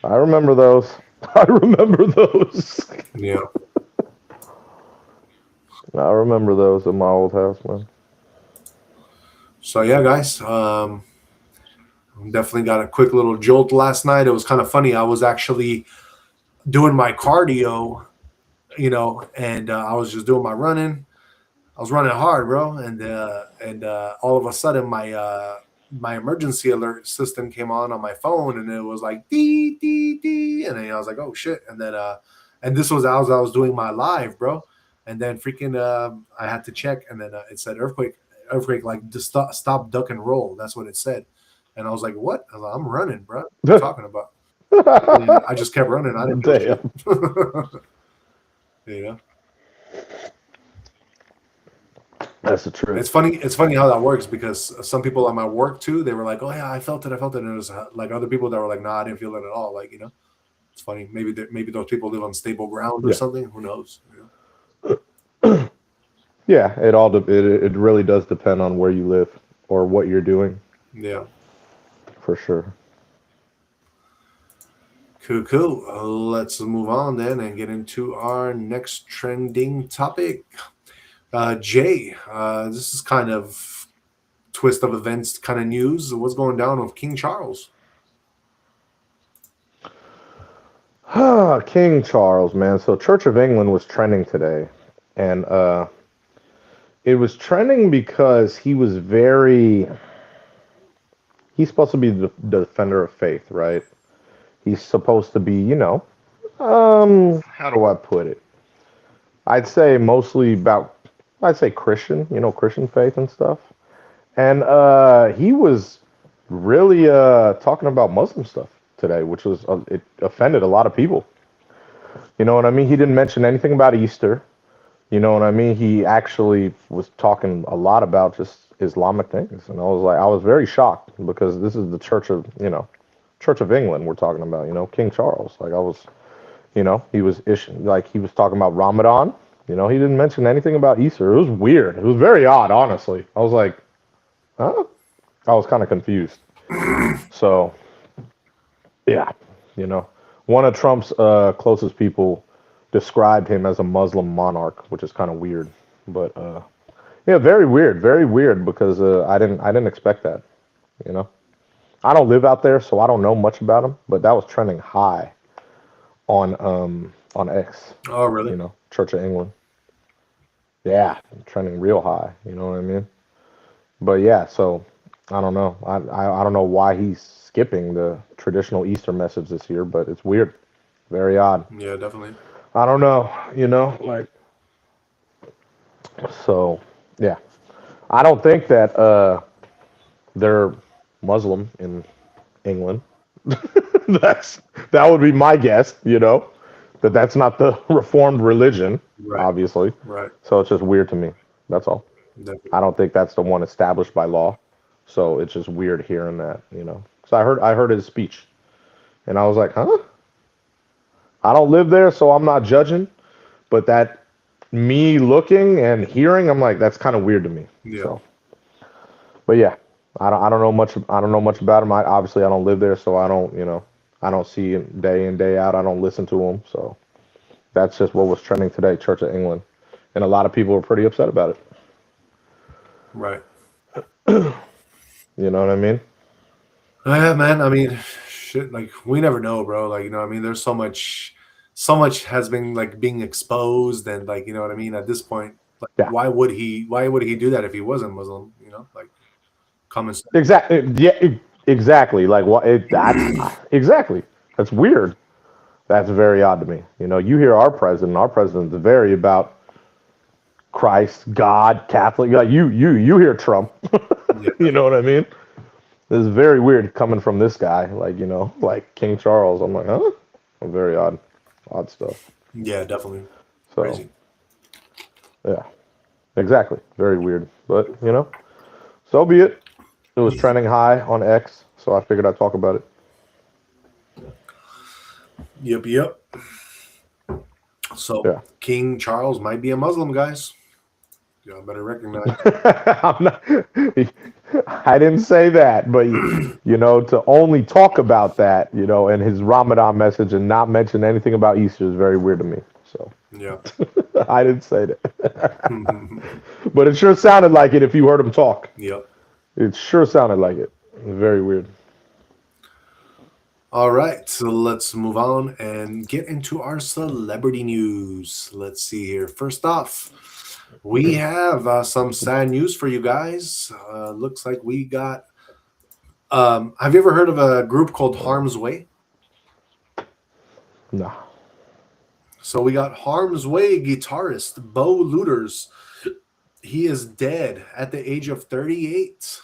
S2: I remember those. I remember those.
S1: Yeah.
S2: I remember those in my old house, man.
S1: So yeah, guys, definitely got a quick little jolt last night. It was kind of funny. I was actually doing my cardio, you know, and I was just doing my running. I was running hard, bro, and all of a sudden my emergency alert system came on my phone, and it was like dee dee dee, and then I was like, oh shit, and then and this was as I was doing my live, bro, and then freaking I had to check, and then it said earthquake, like just stop, duck, and roll. That's what it said, and I was like, what? I was like, I'm running, bro. What are you talking about? And I just kept running. I didn't do shit. You know.
S2: That's the truth.
S1: It's funny. It's funny how that works because some people at my work too, they were like, "Oh yeah, I felt it," and it was like other people that were like, "Nah, I didn't feel it at all." Like, you know, it's funny. Maybe those people live on stable ground or something. Who knows? You
S2: know? Yeah, it really does depend on where you live or what you're doing.
S1: Yeah,
S2: for sure.
S1: Cool. Let's move on then and get into our next trending topic. Jay, this is kind of twist of events kind of news. What's going down with King Charles?
S2: King Charles, man. So Church of England was trending today. And it was trending because he's supposed to be the defender of faith, right? He's supposed to be, you know, how do I put it? I'd say Christian, you know, Christian faith and stuff. And he was really talking about Muslim stuff today, which was, it offended a lot of people. You know what I mean? He didn't mention anything about Easter. You know what I mean? He actually was talking a lot about just Islamic things. And I was very shocked because this is the Church of England we're talking about, you know, King Charles. Like you know, he was talking about Ramadan. You know, he didn't mention anything about Easter. It was weird. It was very odd, honestly. I was like, huh? I was kind of confused. So, yeah, you know, one of Trump's closest people described him as a Muslim monarch, which is kind of weird. But yeah, very weird because I didn't expect that. You know, I don't live out there, so I don't know much about him. But that was trending high on X.
S1: Oh, really?
S2: You know, Church of England. Yeah, trending real high. You know what I mean? But yeah, so I don't know. I don't know why he's skipping the traditional Easter message this year, but it's weird. Very odd.
S1: Yeah, definitely.
S2: I don't know, you know, like, so, yeah. I don't think that they're Muslim in England. That would be my guess, you know, that's not the Reformed religion, obviously.
S1: Right.
S2: So it's just weird to me. That's all. Definitely. I don't think that's the one established by law. So it's just weird hearing that, you know. So I heard his speech, and I was like, huh? I don't live there, so I'm not judging. But that me looking and hearing, I'm like, that's kind of weird to me.
S1: Yeah.
S2: So, but yeah, I don't know much. I don't know much about him. Obviously I don't live there, so I don't, you know, I don't see him day in, day out. I don't listen to him. So that's just what was trending today, Church of England, and a lot of people were pretty upset about it.
S1: Right.
S2: You know what I mean?
S1: Yeah, man. I mean, shit. Like, we never know, bro. Like, you know what I mean? There's so much so much has been like being exposed, and like, you know what I mean. At this point, like,
S2: Yeah.
S1: why would he do that if he wasn't Muslim? You know, like common sense.
S2: Exactly. Yeah. Exactly. Like what? That's exactly. That's weird. That's very odd to me. You know, you hear our president. Our president's very about Christ, God, Catholic. Like you hear Trump.
S1: Yeah,
S2: You know what I mean? This is very weird coming from this guy. Like, you know, like King Charles. I'm like, huh? Very odd stuff.
S1: yeah, definitely
S2: So
S1: crazy.
S2: yeah, exactly. Very weird. But you know, so be it. It was trending high on X, so I figured I'd talk about it.
S1: Yep, yep. So
S2: Yeah.
S1: King Charles might be a Muslim, guys. Y'all better recognize.
S2: I'm not, I didn't say that, but you know, to only talk about that, you know, and his Ramadan message and not mention anything about Easter is very weird to me. So
S1: Yeah.
S2: I didn't say that, but it sure sounded like it if you heard him talk.
S1: Yep.
S2: It sure sounded like it. Very weird.
S1: All right, so let's move on and get into our celebrity news. Let's see here. First off, we have some sad news for you guys. Looks like we got. Have you ever heard of a group called Harm's Way?
S2: No.
S1: So we got Harm's Way guitarist Bo Luders. He is dead at the age of 38.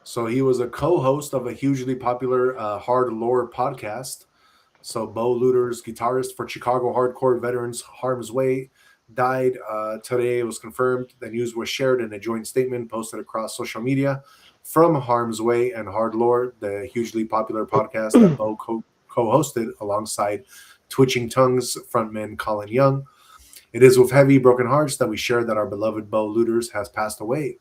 S1: So he was a co-host of a hugely popular hard lore podcast. So Bo Luders, guitarist for Chicago hardcore veterans Harm's Way, died today. It was confirmed. The news was shared in a joint statement posted across social media from Harm's Way and Hard Lore, the hugely popular podcast that Bo co-hosted alongside Twitching Tongues frontman Colin Young. It is with heavy broken hearts that we share that our beloved Bo Luders has passed away.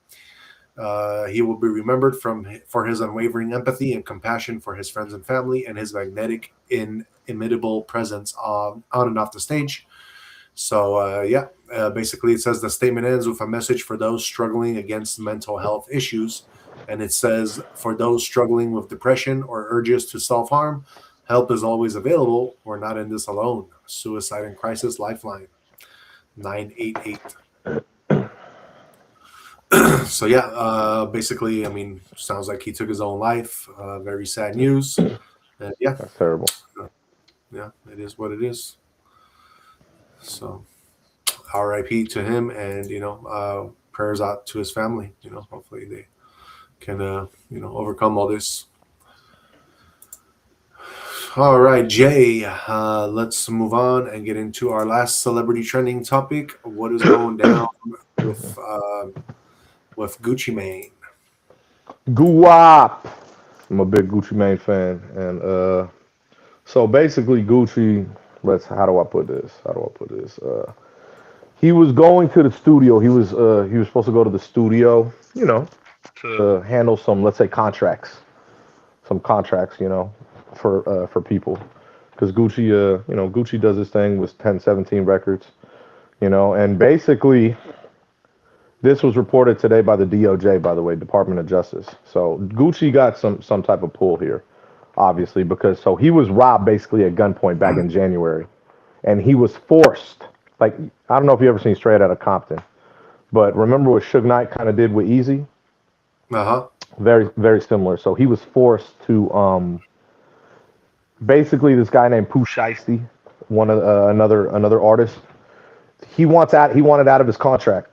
S1: He will be remembered for his unwavering empathy and compassion for his friends and family, and his magnetic, inimitable presence on and off the stage. So, basically, it says the statement ends with a message for those struggling against mental health issues. And it says, for those struggling with depression or urges to self-harm, help is always available. We're not in this alone. Suicide and Crisis Lifeline, 988. So basically, I mean, sounds like he took his own life. Very sad news. Yeah,
S2: That's terrible.
S1: yeah, it is what it is. So, R.I.P. to him, and prayers out to his family. Hopefully they can overcome all this. All right, Jay. Let's move on and get into our last celebrity trending topic. What is going down with Gucci Mane?
S2: Guap. I'm a big Gucci Mane fan, and so basically Gucci. How do I put this? He was going to the studio. He was supposed to go to the studio, to handle some, let's say, some contracts, for people, because Gucci, Gucci does this thing with 1017 Records, and basically. This was reported today by the DOJ, by the way, Department of Justice. So Gucci got some type of pull here, obviously, because he was robbed basically at gunpoint back in January, and he was forced. Like, I don't know if you ever seen Straight Outta Compton, but remember what Suge Knight kind of did with Easy? Very, very similar. So he was forced to basically, this guy named Pooh Shiesty, one of another artist. He wanted out of his contract.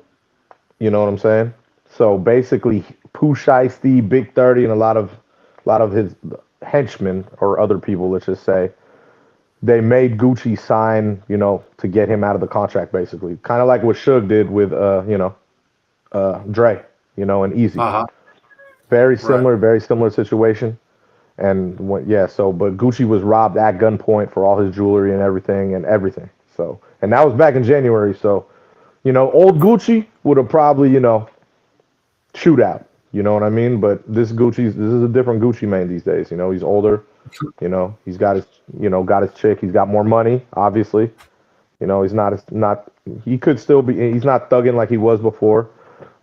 S2: You know what I'm saying? So basically, Pooh Shiesty, Big 30, and a lot of his henchmen or other people, let's just say, they made Gucci sign, to get him out of the contract, basically. Kind of like what Suge did with, Dre, and Easy. Very similar, Very similar situation. And but Gucci was robbed at gunpoint for all his jewelry and everything. So, and that was back in January. So, old Gucci would have probably, shoot out. You know what I mean? But this is a different Gucci Mane these days. He's older. He's got his chick. He's got more money, obviously. He could still be, he's not thugging like he was before.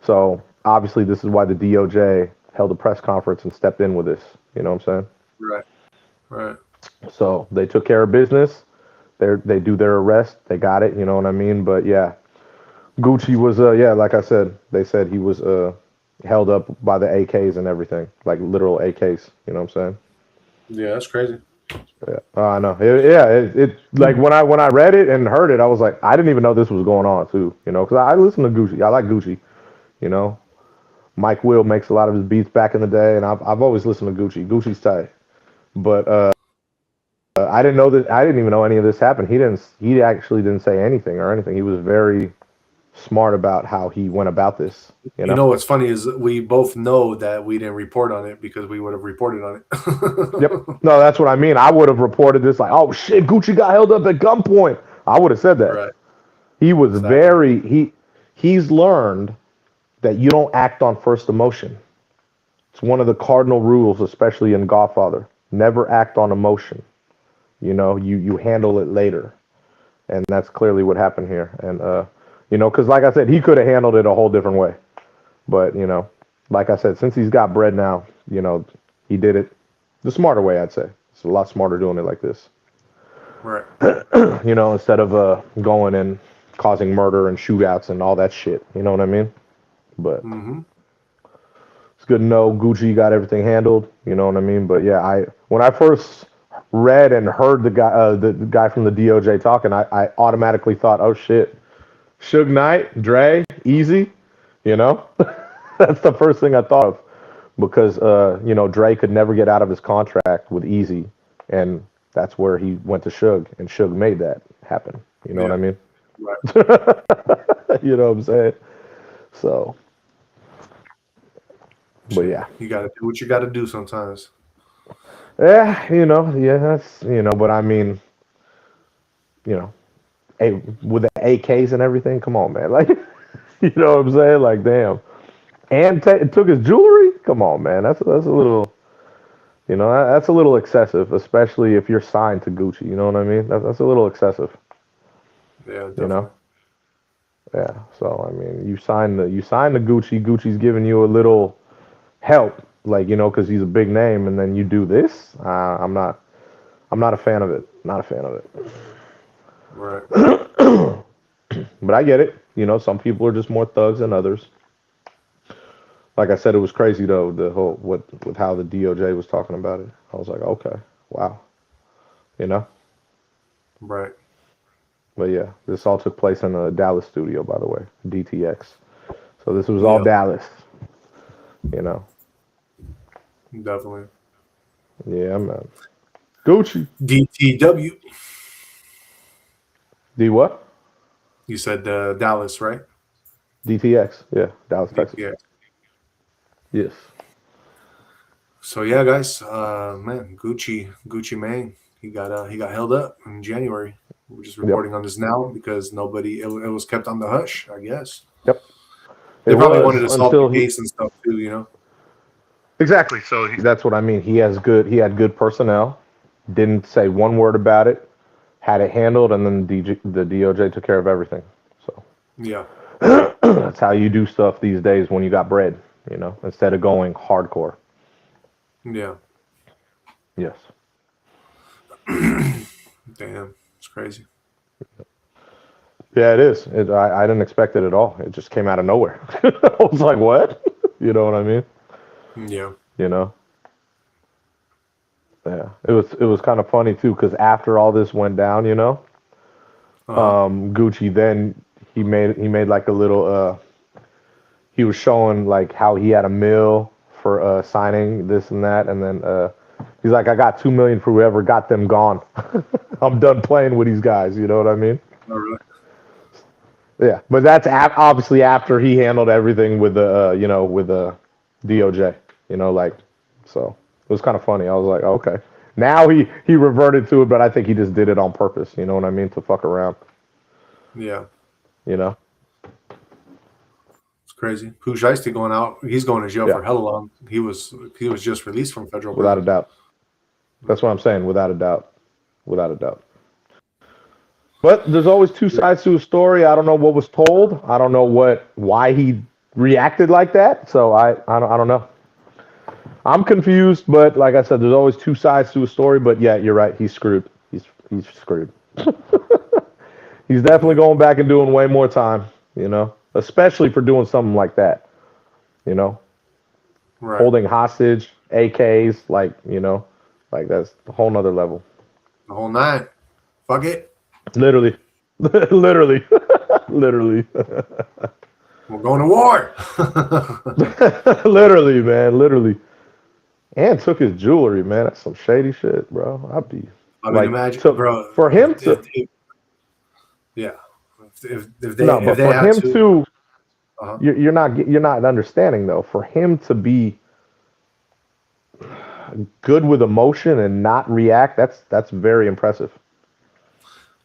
S2: So obviously this is why the DOJ held a press conference and stepped in with this. You know what I'm saying?
S1: Right.
S2: So they took care of business. they do their arrest. They got it. You know what I mean? But yeah, Gucci was like I said, they said he was held up by the AKs and everything, like literal AKs. You know what I'm saying?
S1: Yeah, that's crazy.
S2: Yeah, I know. It like when I read it and heard it, I was like, I didn't even know this was going on too. You know, because I listen to Gucci. I like Gucci. You know, Mike Will makes a lot of his beats back in the day, and I've always listened to Gucci. Gucci's tight, but I didn't know that. I didn't even know any of this happened. He actually didn't say anything or anything. He was very smart about how he went about this. You
S1: You
S2: know.
S1: know what's funny is we both know that we didn't report on it because we would have reported on
S2: Yep.
S1: it.
S2: No, that's what I mean. I would have reported this like, oh shit, Gucci got held up at gunpoint. I would have said that.
S1: Right.
S2: He was
S1: Exactly.
S2: he's learned that you don't act on first emotion. It's one of the cardinal rules, especially in Godfather. Never act on emotion. You know, you handle it later. And that's clearly what happened here. And you know, because like I said, he could have handled it a whole different way. But, you know, like I said, since he's got bread now, you know, he did it the smarter way, I'd say. It's a lot smarter doing it like this.
S1: Right.
S2: You know, instead of going and causing murder and shootouts and all that shit. You know what I mean? But
S1: Mm-hmm.
S2: it's good to know Gucci got everything handled. You know what I mean? But yeah, when I first read and heard the guy from the DOJ talking, I automatically thought, oh shit, Suge Knight, Dre, Easy. You know, that's the first thing I thought of because you know, Dre could never get out of his contract with Easy, and that's where he went to Suge, and Suge made that happen. You know what
S1: Yeah.
S2: I mean?
S1: Right.
S2: You know what I'm saying? So, but
S1: Shit.
S2: yeah.
S1: You got to do what you got to do sometimes.
S2: Yeah, you know, yeah, that's you know, but I mean, you know, hey, with the AKs and everything, come on, man, like, you know what I'm saying? Like, damn, and took his jewelry. Come on, man, that's a little, you know, that's a little excessive, especially if you're signed to Gucci. You know what I mean? That's a little excessive.
S1: Yeah,
S2: You know?
S1: definitely.
S2: Yeah. So I mean, you sign the Gucci. Gucci's giving you a little help, like you know, because he's a big name, and then you do this. I'm not a fan of it. Not a fan of it.
S1: Right.
S2: But I get it. You know, some people are just more thugs than others. Like I said, it was crazy though, the whole what with how the DOJ was talking about it. I was like, okay, wow, you know.
S1: Right.
S2: But yeah, this all took place in a Dallas studio, by the way, DTX. So this was all
S1: Yep.
S2: Dallas, you know.
S1: Definitely.
S2: Yeah, man. Gucci.
S1: DTW.
S2: D what?
S1: You said Dallas, right?
S2: DTX. Yeah, Dallas, Texas.
S1: DTX.
S2: Yes.
S1: So yeah, guys, man, Gucci Mane, he got held up in January. We're just
S2: Yep.
S1: reporting on this now because it was kept on the hush, I guess.
S2: Yep. It
S1: They probably
S2: was
S1: wanted to solve the
S2: until he.
S1: case and stuff too, you know.
S2: Exactly. So that's what I mean. He had good personnel. Didn't say one word about it. Had it handled, and then the DOJ took care of everything. So
S1: Yeah,
S2: that's how you do stuff these days when you got bread, you know, instead of going hardcore.
S1: yeah.
S2: Yes.
S1: Damn, it's crazy.
S2: Yeah, it is. I didn't expect it at all. It just came out of nowhere. I was like, what? You know what I mean?
S1: Yeah,
S2: You know? Yeah. It was kind of funny too, because after all this went down, you know,
S1: uh-huh.
S2: Gucci then he made like a little he was showing like how he had a mill for signing this and that, and then he's like, I got 2 million for whoever got them gone. I'm done playing with these guys. You know what I mean?
S1: Oh, really?
S2: Yeah, but that's obviously after he handled everything with the you know with the DOJ. You know, like so it was kind of funny. I was like, okay, now he reverted to it, but I think he just did it on purpose. You know what I mean? To fuck around.
S1: Yeah,
S2: You know?
S1: it's crazy. Pooh Shiesty going out. He's going to jail
S2: Yeah,
S1: for hella long. He was just released from federal
S2: without a
S1: prison.
S2: doubt. That's what I'm saying. Without a doubt. Without a doubt. But there's always two
S1: Yeah.
S2: sides to a story. I don't know what was told. I don't know why he reacted like that. So I don't know. I'm confused, but like I said, there's always two sides to a story. But yeah, you're right. He's screwed. He's screwed. He's definitely going back and doing way more time, especially for doing something like that,
S1: Right.
S2: holding hostage, AKs, like that's a whole nother level.
S1: The whole nine. Fuck it.
S2: Literally, literally, literally,
S1: We're going to war.
S2: literally, man, literally. And took his jewelry, man. That's some shady shit, bro. I'd be
S1: I mean,
S2: like,
S1: imagine, bro.
S2: for him to,
S1: Yeah. If
S2: no, but
S1: they
S2: for
S1: had
S2: him
S1: to.
S2: to,
S1: Uh-huh.
S2: you're not understanding though. For him to be good with emotion and not react, that's very impressive.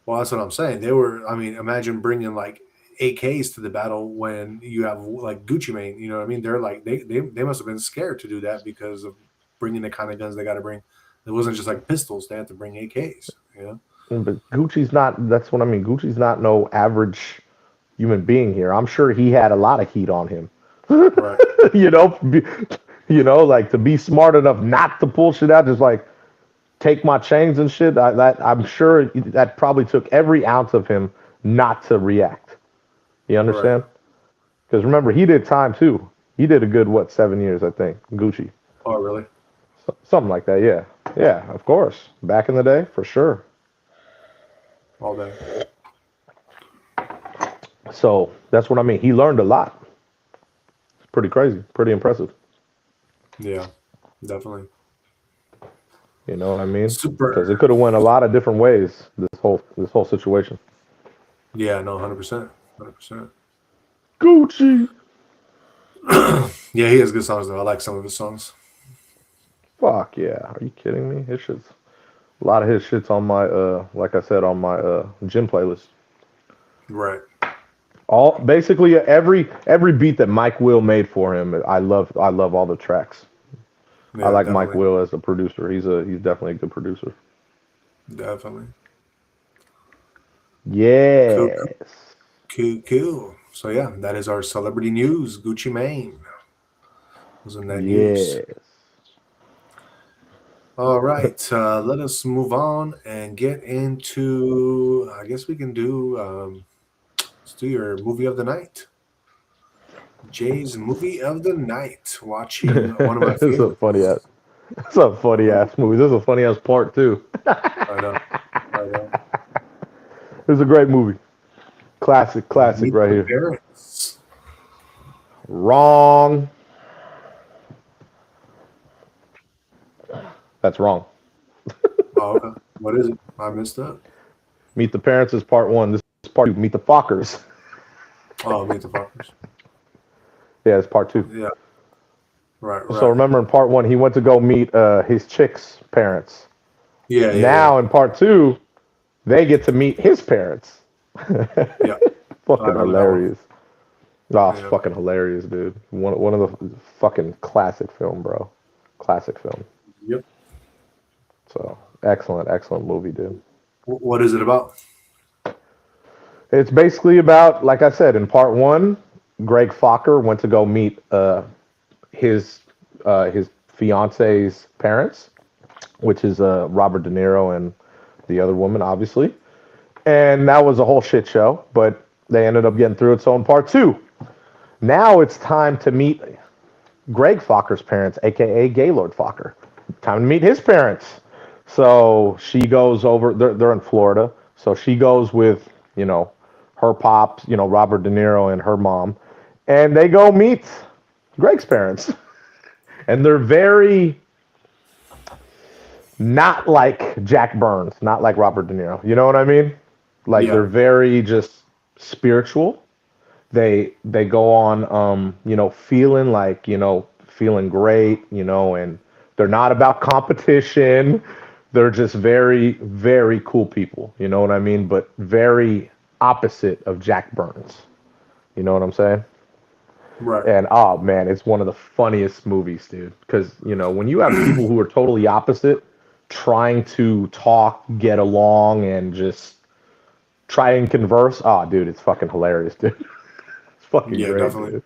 S1: Well, that's what I'm saying. They were. I mean, imagine bringing like AKs to the battle when you have like Gucci Mane. You know what I mean? They're like they must have been scared to do that because of bringing the kind of guns they got to bring. It wasn't just like pistols; they had to bring AKs. You know.
S2: But Gucci's not. That's what I mean. Gucci's not no average human being here. I'm sure he had a lot of heat on him.
S1: Right.
S2: you know, be, like to be smart enough not to pull shit out, just like take my chains and shit. I'm sure that probably took every ounce of him not to react. You
S1: Right.
S2: understand? Because remember, he did time too. He did a good 7 years, I think. Gucci,
S1: Oh, really?
S2: something like that. Yeah, yeah, of course. Back in the day, for sure.
S1: All day.
S2: So that's what I mean. He learned a lot. It's pretty crazy, pretty impressive.
S1: Yeah, definitely.
S2: You know what I mean? Because it
S1: Super.
S2: could have went a lot of different ways. This whole situation.
S1: Yeah, no, 100%. 100%.
S2: Gucci.
S1: Yeah, he has good songs though. I like some of his songs.
S2: Fuck yeah. Are you kidding me? His shit's a lot of his shit's on my like I said, on my gym playlist.
S1: Right.
S2: All basically every beat that Mike Will made for him, I love all the tracks. I
S1: Yeah,
S2: like Mike
S1: definitely.
S2: Will as a producer. He's definitely a good producer.
S1: Definitely. Cool.
S2: Yes.
S1: Cool. Cool. So yeah, that is our celebrity news. Gucci Mane was in that news.
S2: Yes.
S1: All right, let us move on and get into. I guess we can do. Let's do your movie of the night. Jay's movie of the night. Watching one of my
S2: It's a
S1: favorites.
S2: funny ass. It's a funny
S1: What?
S2: ass movie. This is a funny ass part too.
S1: I know. I know.
S2: It's a great movie. Classic
S1: Meet
S2: right
S1: the
S2: here.
S1: Parents.
S2: Wrong. That's wrong.
S1: Oh, okay. What is it? I missed that.
S2: Meet the Parents is part one. This is part two. Meet the Fockers.
S1: Oh, Meet the Fockers.
S2: Yeah, it's part two.
S1: Yeah. Right.
S2: So
S1: Right.
S2: remember in part one, he went to go meet his chick's parents.
S1: Yeah. Yeah.
S2: Now in part two, they get to meet his parents.
S1: Yeah. I
S2: Fucking
S1: remember that one.
S2: hilarious. Oh, it's
S1: Yeah.
S2: fucking hilarious, dude. One of the fucking classic film, bro. Classic film.
S1: Yep.
S2: So excellent movie, dude.
S1: What is it about?
S2: It's basically about, like I said, in part one, Greg Fokker went to go meet his his fiance's parents, which is Robert De Niro and the other woman, obviously. And that was a whole shit show, but they ended up getting through it. So in part two, now it's time to meet Greg Fokker's parents, aka Gaylord Fokker. Time to meet his parents. So she goes over. They're in Florida. So she goes with her pops, Robert De Niro and her mom, and they go meet Greg's parents. And they're very not like Jack Burns, not like Robert De Niro. You know what I mean? Like
S1: Yeah.
S2: they're very just spiritual. They go on feeling like, feeling great, and they're not about competition. They're just very, very cool people, you know what I mean? But very opposite of Jack Burns. You know what I'm saying?
S1: Right.
S2: And oh man, it's one of the funniest movies, dude. Because when you have people who are totally opposite trying to talk, get along, and just try and converse, oh dude, it's fucking hilarious, dude. It's fucking
S1: Yeah.
S2: great,
S1: Definitely.
S2: dude.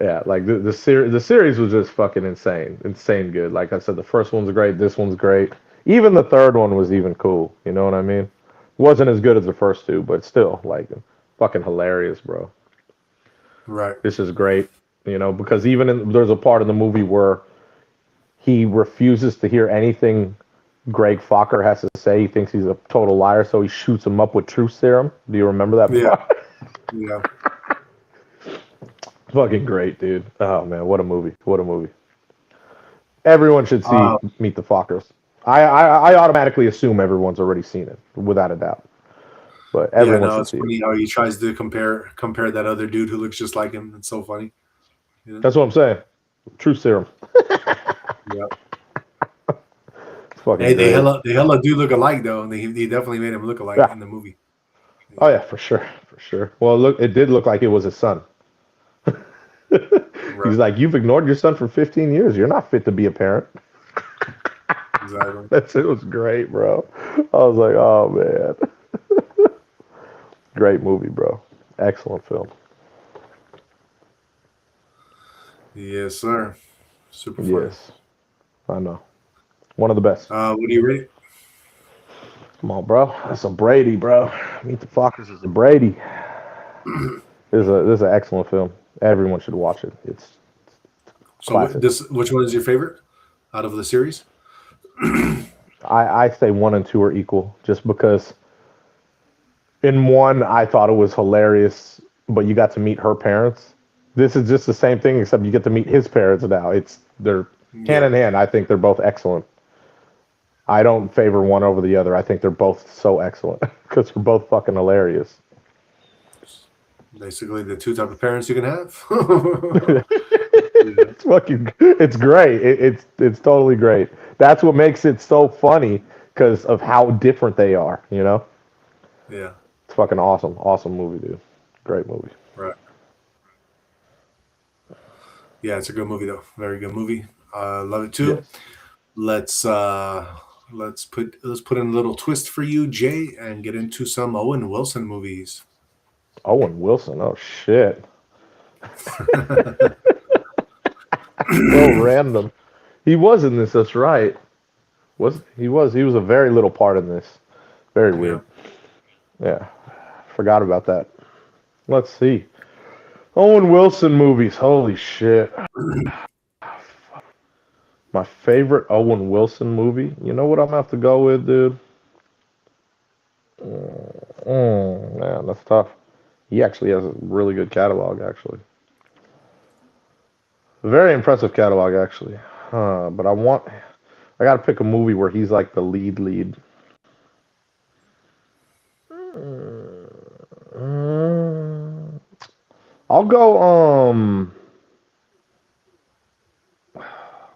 S2: Yeah, like the series was just fucking insane good. Like I said, the first one's great, this one's great. Even the third one was even cool. You know what I mean? Wasn't as good as the first two, but still, like, fucking hilarious, bro.
S1: Right.
S2: This is great, because there's a part of the movie where he refuses to hear anything Greg Fokker has to say. He thinks he's a total liar, so he shoots him up with truth serum. Do you remember that
S1: Yeah.
S2: part?
S1: Yeah.
S2: Fucking great, dude. Oh, man, what a movie. What a movie. Everyone should see Meet the Fockers. I automatically assume everyone's already seen it, without a doubt. But everyone should
S1: It's
S2: see
S1: funny
S2: it.
S1: how he tries to compare that other dude who looks just like him. It's so funny.
S2: That's what I'm saying. Truth serum.
S1: Yeah.
S2: It's fucking
S1: Hey,
S2: great.
S1: they hella do look alike though, and he definitely made him look alike in the movie. Yeah.
S2: Oh yeah, for sure. Well, look, it did look like it was his son.
S1: Right.
S2: He's like, you've ignored your son for 15 years. You're not fit to be a parent.
S1: Exactly.
S2: It was great, bro. I was like, oh man. Great movie, bro. Excellent film.
S1: Yes, sir. Super fun.
S2: Yes, I know. One of the best.
S1: What do you rate?
S2: Come on, bro. That's a Brady, bro. Meet the Fockers is a Brady. This is an excellent film. Everyone should watch it. It's classic.
S1: Which one is your favorite out of the series?
S2: I say 1 and 2 are equal, just because in 1 I thought it was hilarious, but you got to meet her parents. This is just the same thing, except you get to meet his parents now. They're hand in hand. I think they're both excellent. I don't favor one over the other. I think they're both so excellent because they're both fucking hilarious.
S1: Basically, the two type of parents you can have.
S2: It's great. It's totally great. That's what makes it so funny, because of how different they are.
S1: Yeah.
S2: It's fucking awesome movie, dude. Great movie.
S1: Right. Yeah, it's a good movie though. Very good movie. Love it too.
S2: Yes.
S1: Let's put in a little twist for you, Jay, and get into some Owen Wilson movies.
S2: Owen Wilson. Oh shit. So random. He was in this. That's right. He was a very little part in this. Very weird. Yeah. Forgot about that. Let's see. Owen Wilson movies. Holy shit. My favorite Owen Wilson movie. You know what I'm gonna have to go with, dude? Man, that's tough. He actually has a really good catalog, actually. Very impressive catalog, actually. But I gotta pick a movie where he's like the lead. I'll go,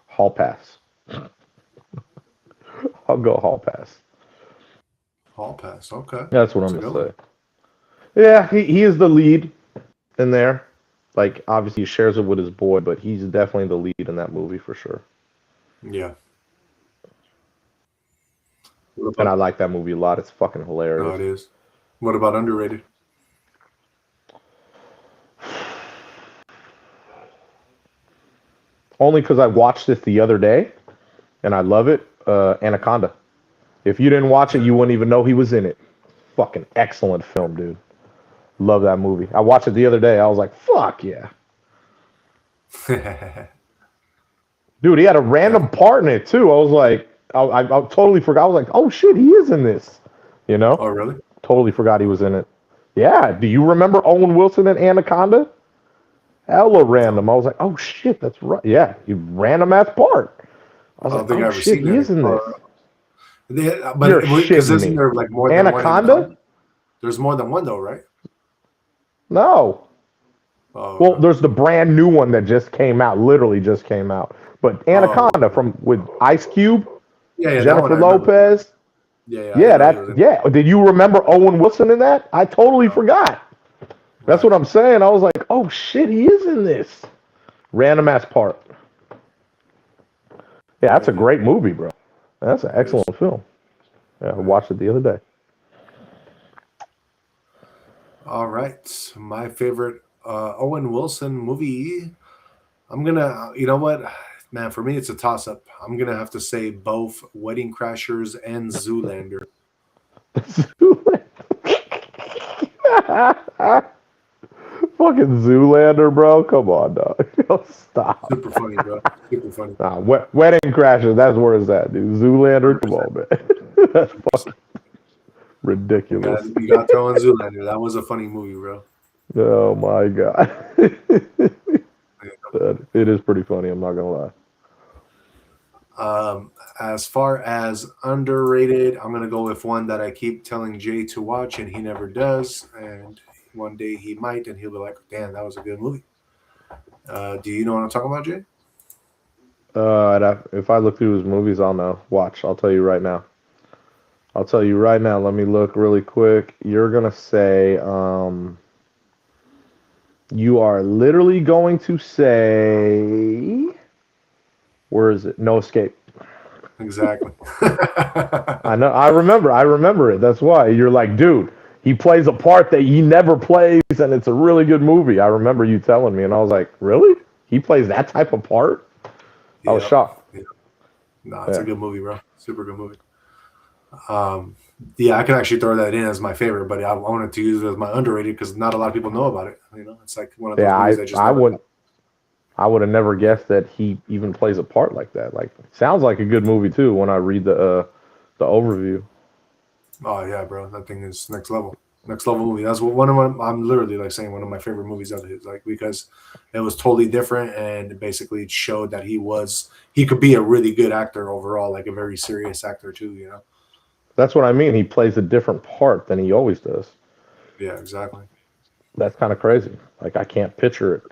S2: Hall Pass. I'll go Hall Pass.
S1: Hall Pass. Okay.
S2: That's what I'm gonna say. Yeah, he is the lead in there. Like, obviously he shares it with his boy, but he's definitely the lead in that movie for sure.
S1: Yeah.
S2: And I like that movie a lot. It's fucking hilarious.
S1: Oh, it is. What about underrated?
S2: Only because I watched this the other day, and I love it. Anaconda. If you didn't watch it, you wouldn't even know he was in it. Fucking excellent film, dude. Love that movie. I watched it the other day. I was like, fuck yeah. Dude, he had a random part in it, too. I was like, I totally forgot. I was like, oh, shit, he is in this. You know?
S1: Oh, really?
S2: Totally forgot he was in it. Yeah. Do you remember Owen Wilson in Anaconda? Hella random. I was like, oh, shit, that's right. Yeah, he random-ass part. I was like, oh, shit, he is in this.
S1: But isn't there like more than
S2: Anaconda?
S1: One? There's more than one, though, right?
S2: No.
S1: Oh,
S2: well, there's the brand new one that just came out. Literally just came out. But Anaconda with Ice Cube, Jennifer Lopez. Yeah. Did you remember Owen Wilson in that? I totally forgot. That's what I'm saying. I was like, oh shit, he is in this. Random ass part. Yeah, that's a great movie, bro. That's an excellent film. Yeah, I watched it the other day.
S1: All right. My favorite Owen Wilson movie. I'm going to, you know what? Man, for me, it's a toss-up. I'm going to have to say both Wedding Crashers and Zoolander.
S2: Fucking Zoolander, bro. Come on, dog. Yo, stop.
S1: Super funny, bro. Super funny.
S2: Nah, Wedding Crashers. That's where it's at, dude. Zoolander. Come on, man. That's fucking ridiculous.
S1: You got to throw in Zoolander. That was a funny movie, bro.
S2: Oh my god. It is pretty funny. I'm not gonna lie.
S1: As far as underrated, I'm gonna go with one that I keep telling Jay to watch, and he never does. And one day he might, and he'll be like, "Damn, that was a good movie." Do you know what I'm talking about, Jay?
S2: If I look through his movies, I'll know. Watch. I'll tell you right now. Let me look really quick. You're gonna say, you are literally going to say, where is it? No Escape.
S1: Exactly.
S2: I know. I remember it. That's why you're like, dude, he plays a part that he never plays, and it's a really good movie. I remember you telling me, and I was like, really? He plays that type of part? I was shocked.
S1: Yeah. No, it's a good movie, bro. Super good movie. Yeah, I can actually throw that in as my favorite, but I wanted to use it as my underrated because not a lot of people know about it. You know, it's like one of those movies that just
S2: I would have never guessed that he even plays a part like that. Like, sounds like a good movie too when I read the overview.
S1: Oh yeah, bro, that thing is next level movie. That's what I'm literally like saying one of my favorite movies of his, like, because it was totally different and basically it showed that he could be a really good actor overall, like a very serious actor too. You know.
S2: That's what I mean. He plays a different part than he always does.
S1: Yeah, exactly.
S2: That's kind of crazy. Like, I can't picture it.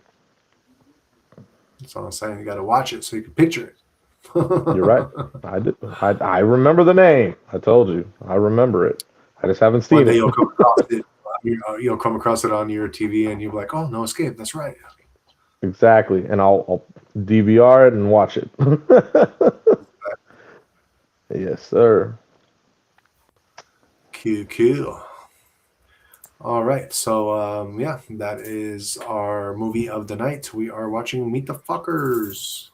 S1: That's all I'm saying. You got to watch it so you can picture it.
S2: You're right. I did. I remember the name. I told you. I remember it. I just haven't seen it.
S1: You'll come across it. You'll come across it on your TV, and you'll be like, "Oh, No Escape." That's right.
S2: Exactly, and I'll DVR it and watch it. Yes, sir.
S1: Cool. All right, so yeah, that is our movie of the night. We are watching Meet the Fuckers.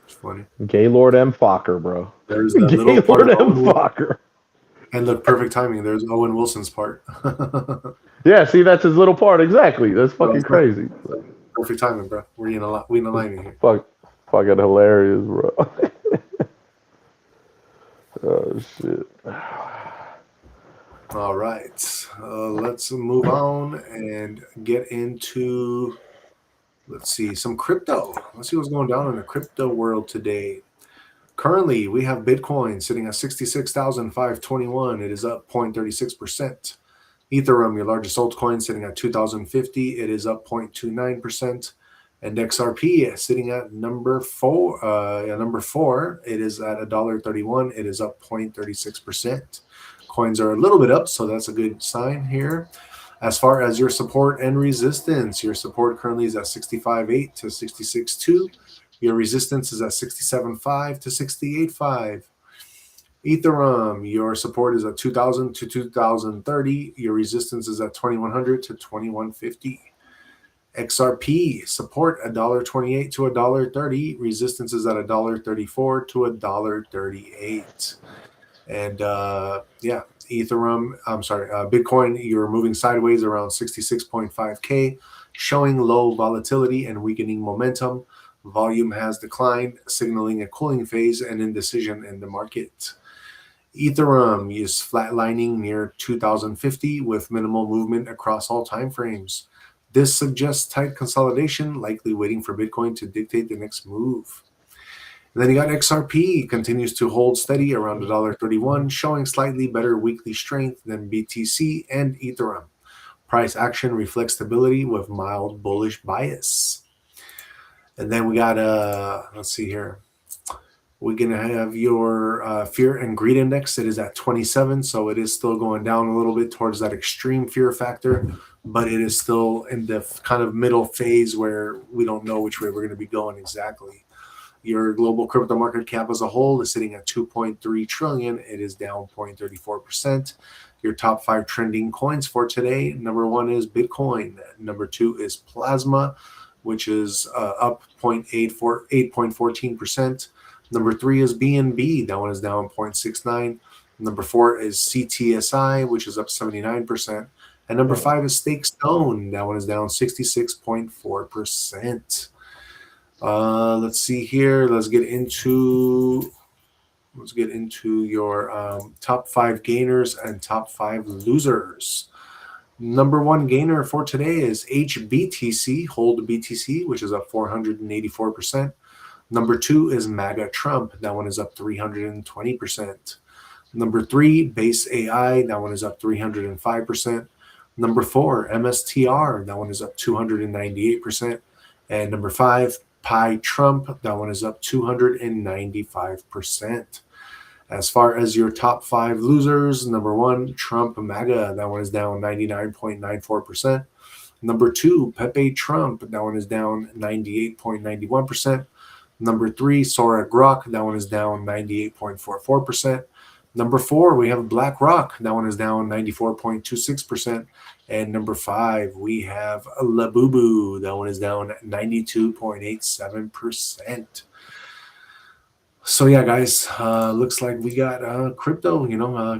S1: It's funny.
S2: Gaylord M. Fokker, bro.
S1: There's the little part
S2: Gaylord
S1: of
S2: M. Fokker.
S1: And look, perfect timing. There's Owen Wilson's part.
S2: Yeah, see, that's his little part. Exactly. That's fucking crazy.
S1: Perfect timing, bro. We in alignment here.
S2: Fucking hilarious, bro. Oh shit.
S1: All right, let's move on and get into, let's see, some crypto. Let's see what's going down in the crypto world today. Currently, we have Bitcoin sitting at 66,521. It is up 0.36%. Ethereum, your largest altcoin, sitting at 2,050. It is up 0.29%. And XRP sitting at number four. It is at $1.31. It is up 0.36%. Coins are a little bit up, so that's a good sign here. As far as your support and resistance, your support currently is at 65.8 to 66.2. Your resistance is at 67.5 to 68.5. Ethereum, your support is at 2,000 to 2,030. Your resistance is at 2,100 to 2,150. XRP, support $1.28 to $1.30. Resistance is at $1.34 to $1.38. And yeah, Bitcoin, you're moving sideways around 66.5K, showing low volatility and weakening momentum. Volume has declined, signaling a cooling phase and indecision in the market. Ethereum is flatlining near 2050 with minimal movement across all time frames. This suggests tight consolidation, likely waiting for Bitcoin to dictate the next move. And then you got XRP, continues to hold steady around $1.31, showing slightly better weekly strength than BTC and Ethereum. Price action reflects stability with mild bullish bias. And then we got, let's see here. We're going to have your fear and greed index. It is at 27, so it is still going down a little bit towards that extreme fear factor, but it is still in the kind of middle phase where we don't know which way we're going to be going exactly. Your global crypto market cap as a whole is sitting at 2.3 trillion. It is down 0.34%. Your top 5 trending coins for today. Number 1 is Bitcoin. Number 2 is Plasma, which is up 8.14%. Number 3 is BNB. That one is down 0.69. Number 4 is CTSI, which is up 79%. And number 5 is Stake Stone. That one is down 66.4%. Let's see here. Let's get into your top 5 gainers and top 5 losers. Number 1 gainer for today is HBTC, Hold BTC, which is up 484%. Number 2 is MAGA Trump. That one is up 320%. Number 3, Base AI. That one is up 305%. Number 4, MSTR. That one is up 298%. And number 5, Pi Trump. That one is up 295%. As far as your top 5 losers, number 1, Trump MAGA. That one is down 99.94%. Number 2, Pepe Trump. That one is down 98.91%. Number 3, Sora Grok. That one is down 98.44%. Number 4, we have BlackRock. That one is down 94.26%. And number 5, we have Labubu. That one is down 92.87%. So yeah, guys, looks like we got crypto,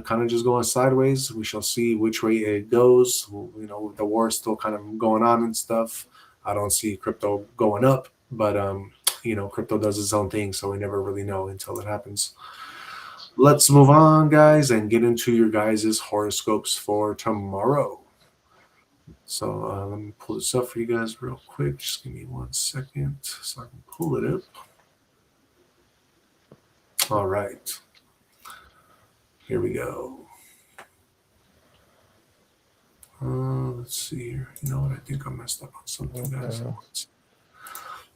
S1: kind of just going sideways. We shall see which way it goes. The war is still kind of going on and stuff. I don't see crypto going up, but crypto does its own thing, so we never really know until it happens. Let's move on, guys, and get into your guys' horoscopes for tomorrow. So let me pull this up for you guys real quick. Just give me 1 second so I can pull it up. All right. Here we go. Let's see here. You know what? I think I messed up on something, guys.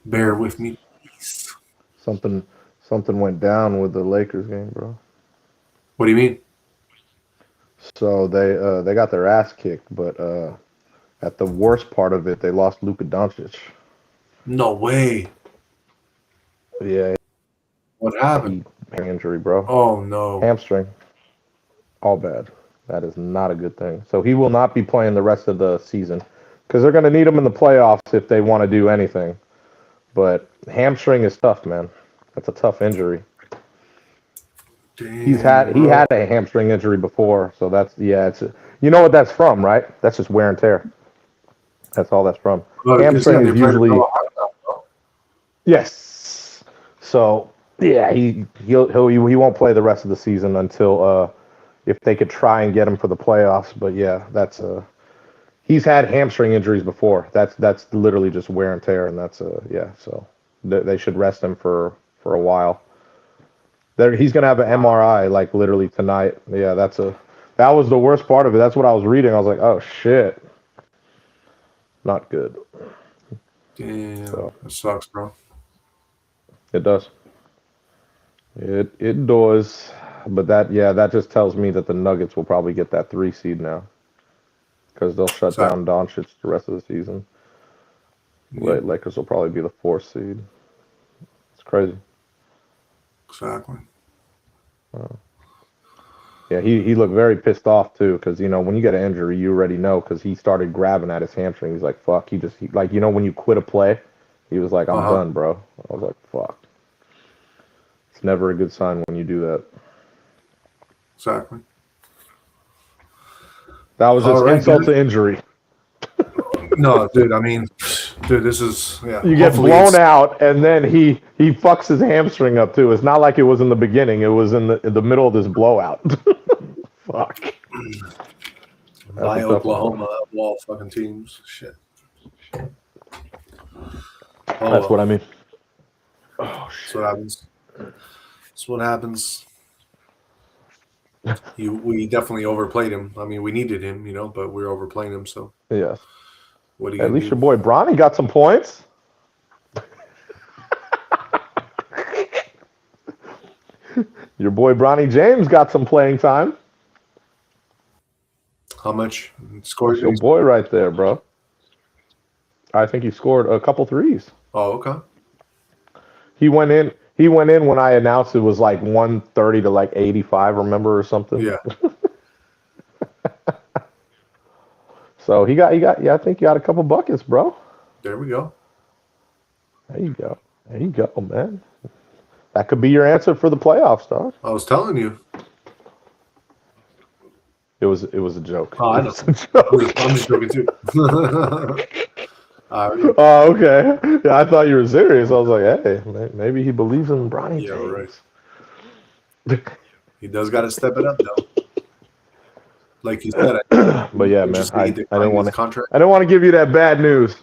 S1: Bear with me, please.
S2: Something went down with the Lakers game, bro.
S1: What do you mean?
S2: So they got their ass kicked, but at the worst part of it, they lost Luka Doncic.
S1: No way.
S2: Yeah.
S1: What happened?
S2: Injury, bro.
S1: Oh, no.
S2: Hamstring. All bad. That is not a good thing. So he will not be playing the rest of the season because they're going to need him in the playoffs if they want to do anything. But hamstring is tough, man. That's a tough injury.
S1: Damn,
S2: he had a hamstring injury before, so you know what that's from, right? That's just wear and tear. That's all that's from. Hamstring is usually yes. So yeah, he won't play the rest of the season until if they could try and get him for the playoffs. But yeah, that's he's had hamstring injuries before. That's literally just wear and tear, and that's yeah. So they should rest him for a while. He's gonna have an MRI like literally tonight. Yeah, that was the worst part of it. That's what I was reading. I was like, oh shit, not good.
S1: Damn, that sucks, bro.
S2: It does. It does. But that just tells me that the Nuggets will probably get that 3 seed now, because they'll shut down Doncic the rest of the season. Yeah. Lakers will probably be the 4th seed. It's crazy.
S1: Exactly.
S2: Yeah, he looked very pissed off too, because when you get an injury, you already know, because he started grabbing at his hamstring. He's like, "Fuck!" He when you quit a play, he was like, "I'm done, bro." I was like, "Fuck." It's never a good sign when you do that.
S1: Exactly.
S2: That was just insult to injury.
S1: No, dude. I mean, this is
S2: You get blown out, and then he fucks his hamstring up too. It's not like it was in the beginning; it was in the middle of this blowout. Fuck.
S1: By Oklahoma of all fucking teams. Shit.
S2: That's what I mean.
S1: Oh, shit. That's what happens. That's what happens. We definitely overplayed him. I mean, we needed him, but we were overplaying him. So
S2: yes.
S1: What do you?
S2: At least your boy Bronny got some points. Your boy Bronny James got some playing time.
S1: How much scored?
S2: Your boy right there, bro. I think he scored a couple threes.
S1: Oh, okay.
S2: He went in when I announced it was like 130 to like 85, remember, or something.
S1: Yeah.
S2: So I think he got a couple buckets, bro.
S1: There we go.
S2: There you go, man. That could be your answer for the playoffs, dog.
S1: I was telling you.
S2: It was a joke.
S1: Oh, I know.
S2: It was a joke.
S1: I'm just joking too.
S2: Oh, okay. Yeah, I thought you were serious. I was like, hey, maybe he believes in Bronny
S1: Yeah,
S2: James.
S1: right. He does got to step it up, though. Like you said,
S2: But yeah, man, I didn't want to.
S1: contract.
S2: I didn't want to give you that bad news.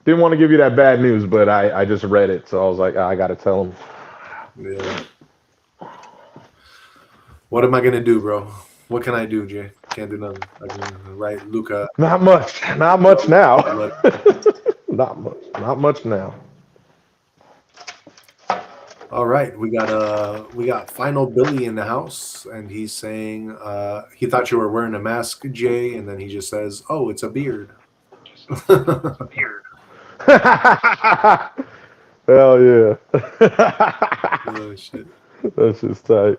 S2: Didn't want to give you that bad news, but I just read it, so I was like, I got to tell him.
S1: Yeah. What am I gonna do, bro? What can I do, Jay? Can't do nothing. I can write Luca.
S2: Not much. Not much now. Not much. Not much now.
S1: All right, we got Final Billy in the house, and he's saying he thought you were wearing a mask, Jay, and then he just says, "Oh, it's a beard."
S2: Hell yeah.
S1: Oh shit.
S2: That's just tight.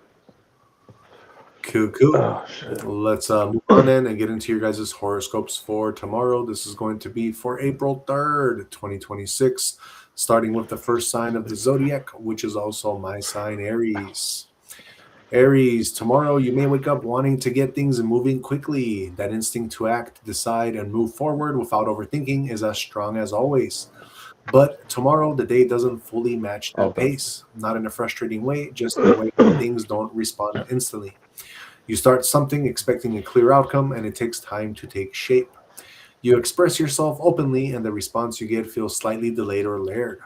S1: Cool.
S2: Oh, shit.
S1: Let's move on in and get into your guys' horoscopes for tomorrow. This is going to be for April 3rd, 2026, starting with the first sign of the zodiac, which is also my sign, Aries. Aries, tomorrow you may wake up wanting to get things moving quickly. That instinct to act, decide, and move forward without overthinking is as strong as always. But tomorrow, the day doesn't fully match that pace. Not in a frustrating way, just in a way that things don't respond instantly. You start something expecting a clear outcome, and it takes time to take shape. You express yourself openly, and the response you get feels slightly delayed or layered.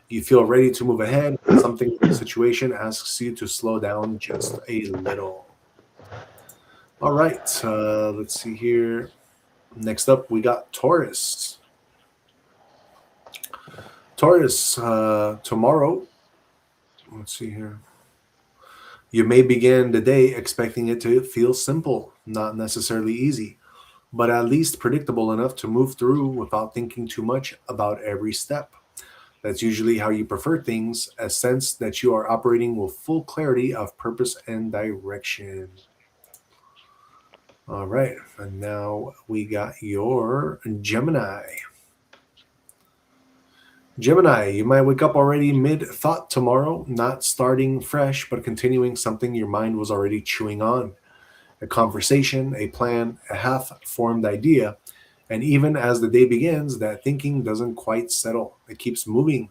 S1: You feel ready to move ahead, but something in the situation asks you to slow down just a little. All right, let's see here. Next up, we got Taurus. Taurus, tomorrow, let's see here. You may begin the day expecting it to feel simple, not necessarily easy, but at least predictable enough to move through without thinking too much about every step. That's usually how you prefer things, a sense that you are operating with full clarity of purpose and direction. All right, and now we got your Gemini. Gemini, you might wake up already mid-thought tomorrow, not starting fresh, but continuing something your mind was already chewing on. A conversation, a plan, a half-formed idea, and even as the day begins, that thinking doesn't quite settle. It keeps moving.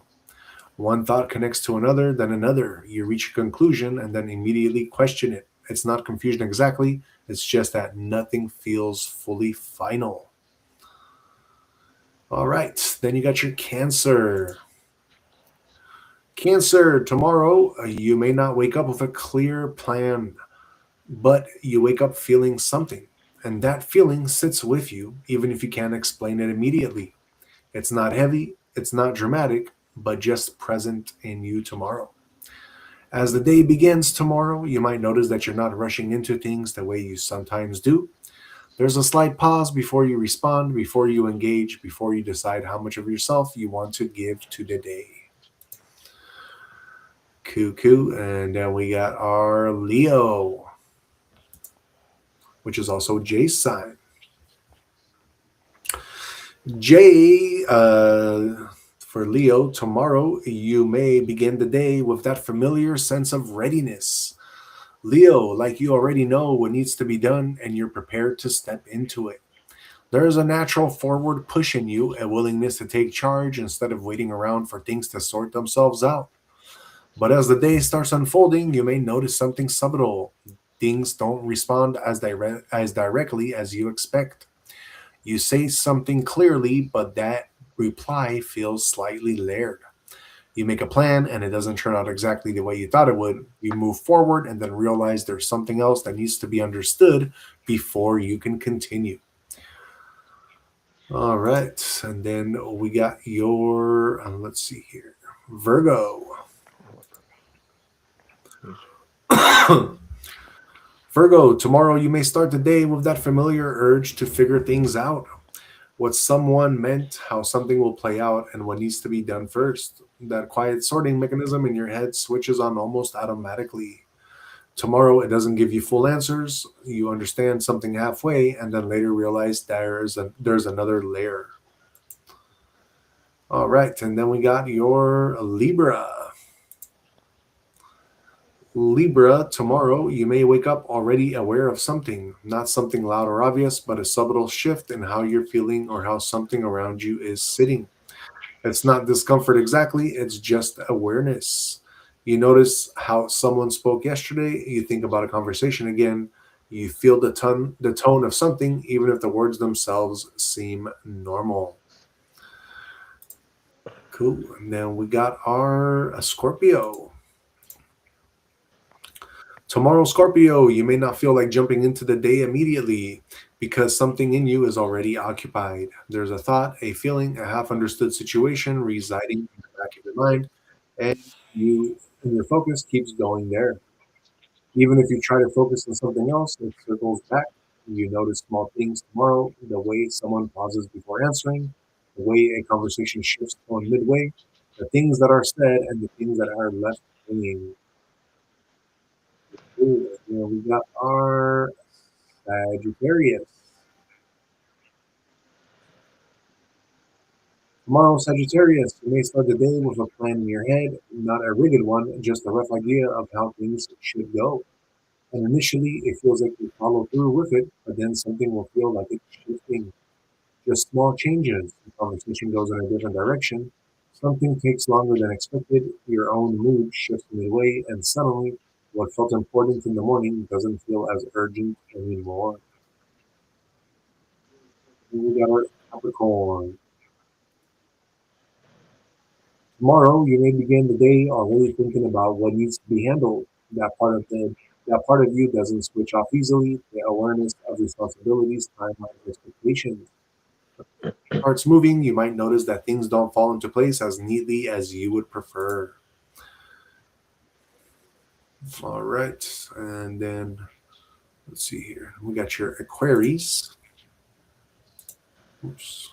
S1: One thought connects to another, then another. You reach a conclusion and then immediately question it. It's not confusion exactly, it's just that nothing feels fully final. All right, then you got your Cancer. Cancer, tomorrow you may not wake up with a clear plan, but you wake up feeling something. And that feeling sits with you, even if you can't explain it immediately. It's not heavy, it's not dramatic, but just present in you tomorrow. As the day begins tomorrow, you might notice that you're not rushing into things the way you sometimes do. There's a slight pause before you respond, before you engage, before you decide how much of yourself you want to give to the day. Cool. And then we got our Leo, which is also Jay's sign. Jay, for Leo, tomorrow you may begin the day with that familiar sense of readiness. Leo, like you already know what needs to be done and you're prepared to step into it. There is a natural forward push in you, a willingness to take charge instead of waiting around for things to sort themselves out. But as the day starts unfolding, you may notice something subtle. Things don't respond as directly as you expect. You say something clearly, but that reply feels slightly layered. You make a plan and it doesn't turn out exactly the way you thought it would. You move forward and then realize there's something else that needs to be understood before you can continue. All right. And then we got your, let's see here, Virgo. Virgo, tomorrow you may start the day with that familiar urge to figure things out. What someone meant, how something will play out, and what needs to be done first. That quiet sorting mechanism in your head switches on almost automatically. Tomorrow, it doesn't give you full answers. You understand something halfway, and then later realize there's another layer. All right, and then we got your Libra. Libra, tomorrow you may wake up already aware of something, not something loud or obvious, but a subtle shift in how you're feeling or how something around you is sitting. It's not discomfort exactly, it's just awareness. You notice how someone spoke yesterday, you think about a conversation again, you feel the tone of something, even if the words themselves seem normal. Cool. And then we got our Scorpio. Tomorrow, Scorpio, you may not feel like jumping into the day immediately because something in you is already occupied. There's a thought, a feeling, a half understood situation residing in the back of your mind, and you and your focus keeps going there. Even if you try to focus on something else, it circles back. You notice small things tomorrow, the way someone pauses before answering, the way a conversation shifts on midway, the things that are said and the things that are left hanging. Ooh, and we got our Sagittarius. Tomorrow, Sagittarius, you may start the day with a plan in your head, not a rigid one, just a rough idea of how things should go. And initially, it feels like you follow through with it, but then something will feel like it's shifting. Just small changes. The conversation goes in a different direction. Something takes longer than expected. Your own mood shifts midway, and suddenly, what felt important in the morning doesn't feel as urgent anymore. And we got our Capricorn. Tomorrow, you may begin the day already thinking about what needs to be handled. That part of you doesn't switch off easily. The awareness of responsibilities, timelines, expectations starts moving. You might notice that things don't fall into place as neatly as you would prefer. All right, and then let's see here. We got your Aquaries. Oops.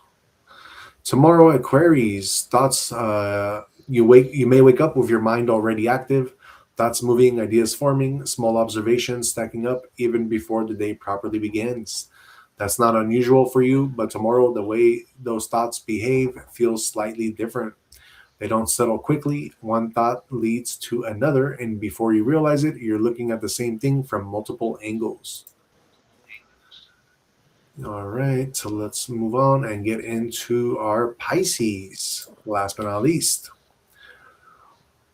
S1: Tomorrow, Aquaries, thoughts you may wake up with your mind already active, thoughts moving, ideas forming, small observations stacking up even before the day properly begins. That's not unusual for you, but tomorrow the way those thoughts behave feels slightly different. They don't settle quickly. One thought leads to another, and before you realize it, you're looking at the same thing from multiple angles. All right, so let's move on and get into our Pisces. Last but not least,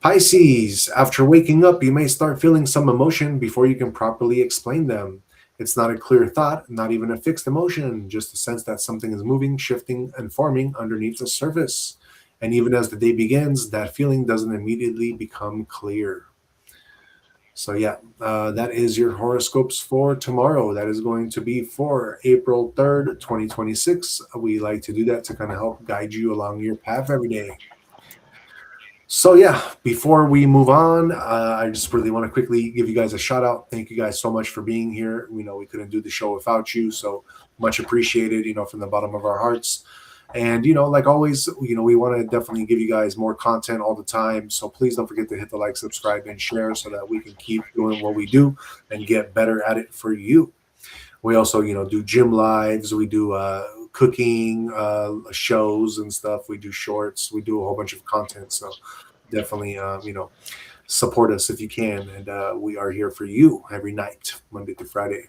S1: Pisces, after waking up, you may start feeling some emotion before you can properly explain them. It's not a clear thought, not even a fixed emotion, just a sense that something is moving, shifting, and forming underneath the surface. And even as the day begins, that feeling doesn't immediately become clear. So yeah, that is your horoscopes for tomorrow. That is going to be for April 3rd, 2026. We like to do that to kind of help guide you along your path every day. So yeah, before we move on, I just really want to quickly give you guys a shout out. Thank you guys so much for being here. We know we couldn't do the show without you, so much appreciated, from the bottom of our hearts. And like always, we want to definitely give you guys more content all the time. So please don't forget to hit the like, subscribe, and share so that we can keep doing what we do and get better at it for you. We also, do gym lives. We do cooking shows and stuff. We do shorts. We do a whole bunch of content. So definitely, support us if you can. And we are here for you every night, Monday to Friday.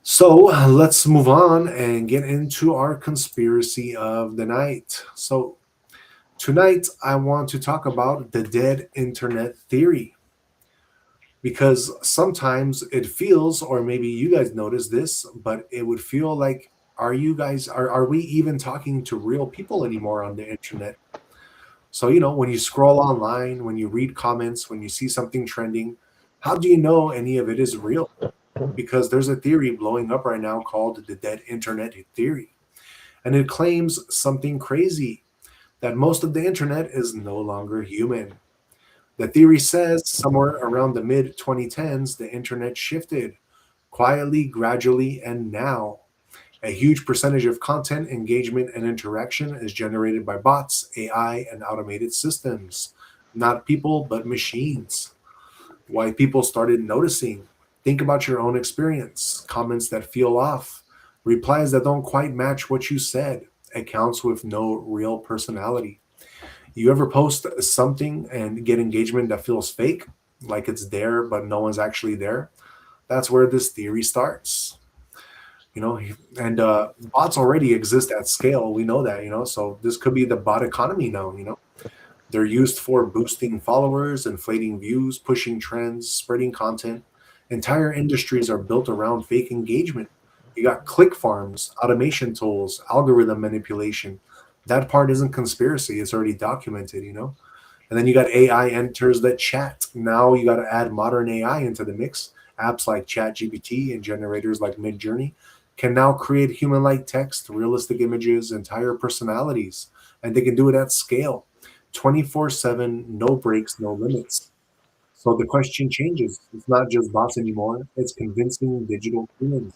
S1: So let's move on and get into our conspiracy of the night. So tonight, I want to talk about the dead internet theory, because sometimes it feels, or maybe you guys notice this, but it would feel like, are we even talking to real people anymore on the internet? So, when you scroll online, when you read comments, when you see something trending, how do you know any of it is real? Because there's a theory blowing up right now called the dead internet theory. And it claims something crazy, that most of the internet is no longer human. The theory says somewhere around the mid 2010s, the internet shifted quietly, gradually, and now. A huge percentage of content, engagement, and interaction is generated by bots, AI, and automated systems. Not people, but machines. Why people started noticing. Think about your own experience. Comments that feel off, replies that don't quite match what you said, accounts with no real personality. You ever post something and get engagement that feels fake? like it's there, but no one's actually there. That's where this theory starts. And bots already exist at scale. We know that, so this could be the bot economy now. They're used for boosting followers, inflating views, pushing trends, spreading content. Entire industries are built around fake engagement. You got click farms, automation tools, algorithm manipulation. That part isn't conspiracy, it's already documented. And then you got AI enters the chat. Now you got to add modern AI into the mix. Apps like ChatGPT and generators like Midjourney can now create human-like text, realistic images, entire personalities, and they can do it at scale, 24/7, no breaks, no limits. So the question changes. It's not just bots anymore. It's convincing digital humans.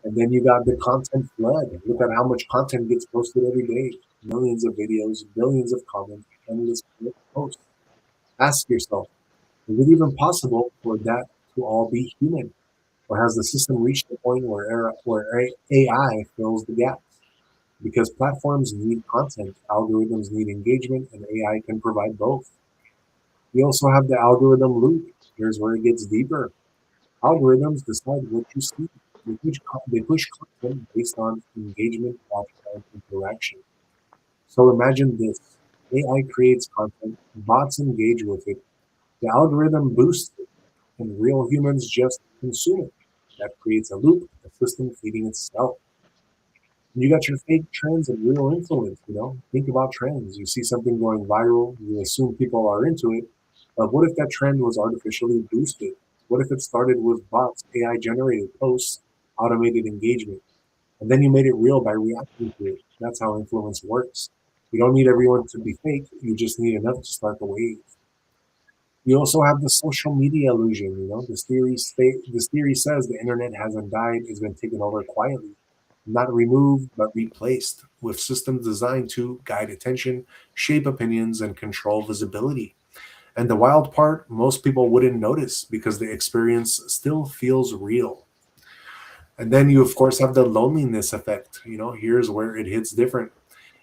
S1: And then you got the content flood. Look at how much content gets posted every day. Millions of videos, billions of comments, endless posts. Ask yourself, is it even possible for that to all be human? Or has the system reached the point where AI fills the gaps? Because platforms need content, algorithms need engagement, and AI can provide both. We also have the algorithm loop. Here's where it gets deeper. Algorithms decide what you see. They push content based on engagement, watch time, interaction. So imagine this. AI creates content, bots engage with it, the algorithm boosts it, and real humans just consume it. That creates a loop, a system feeding itself. And you got your fake trends and real influence. Think about trends. You see something going viral, you assume people are into it. But what if that trend was artificially boosted? What if it started with bots, AI generated posts, automated engagement? And then you made it real by reacting to it. That's how influence works. You don't need everyone to be fake, you just need enough to start the wave. You also have the social media illusion. This theory says the internet hasn't died; it's been taken over quietly, not removed but replaced with systems designed to guide attention, shape opinions, and control visibility. And the wild part, most people wouldn't notice because the experience still feels real. And then you, of course, have the loneliness effect. Here's where it hits different.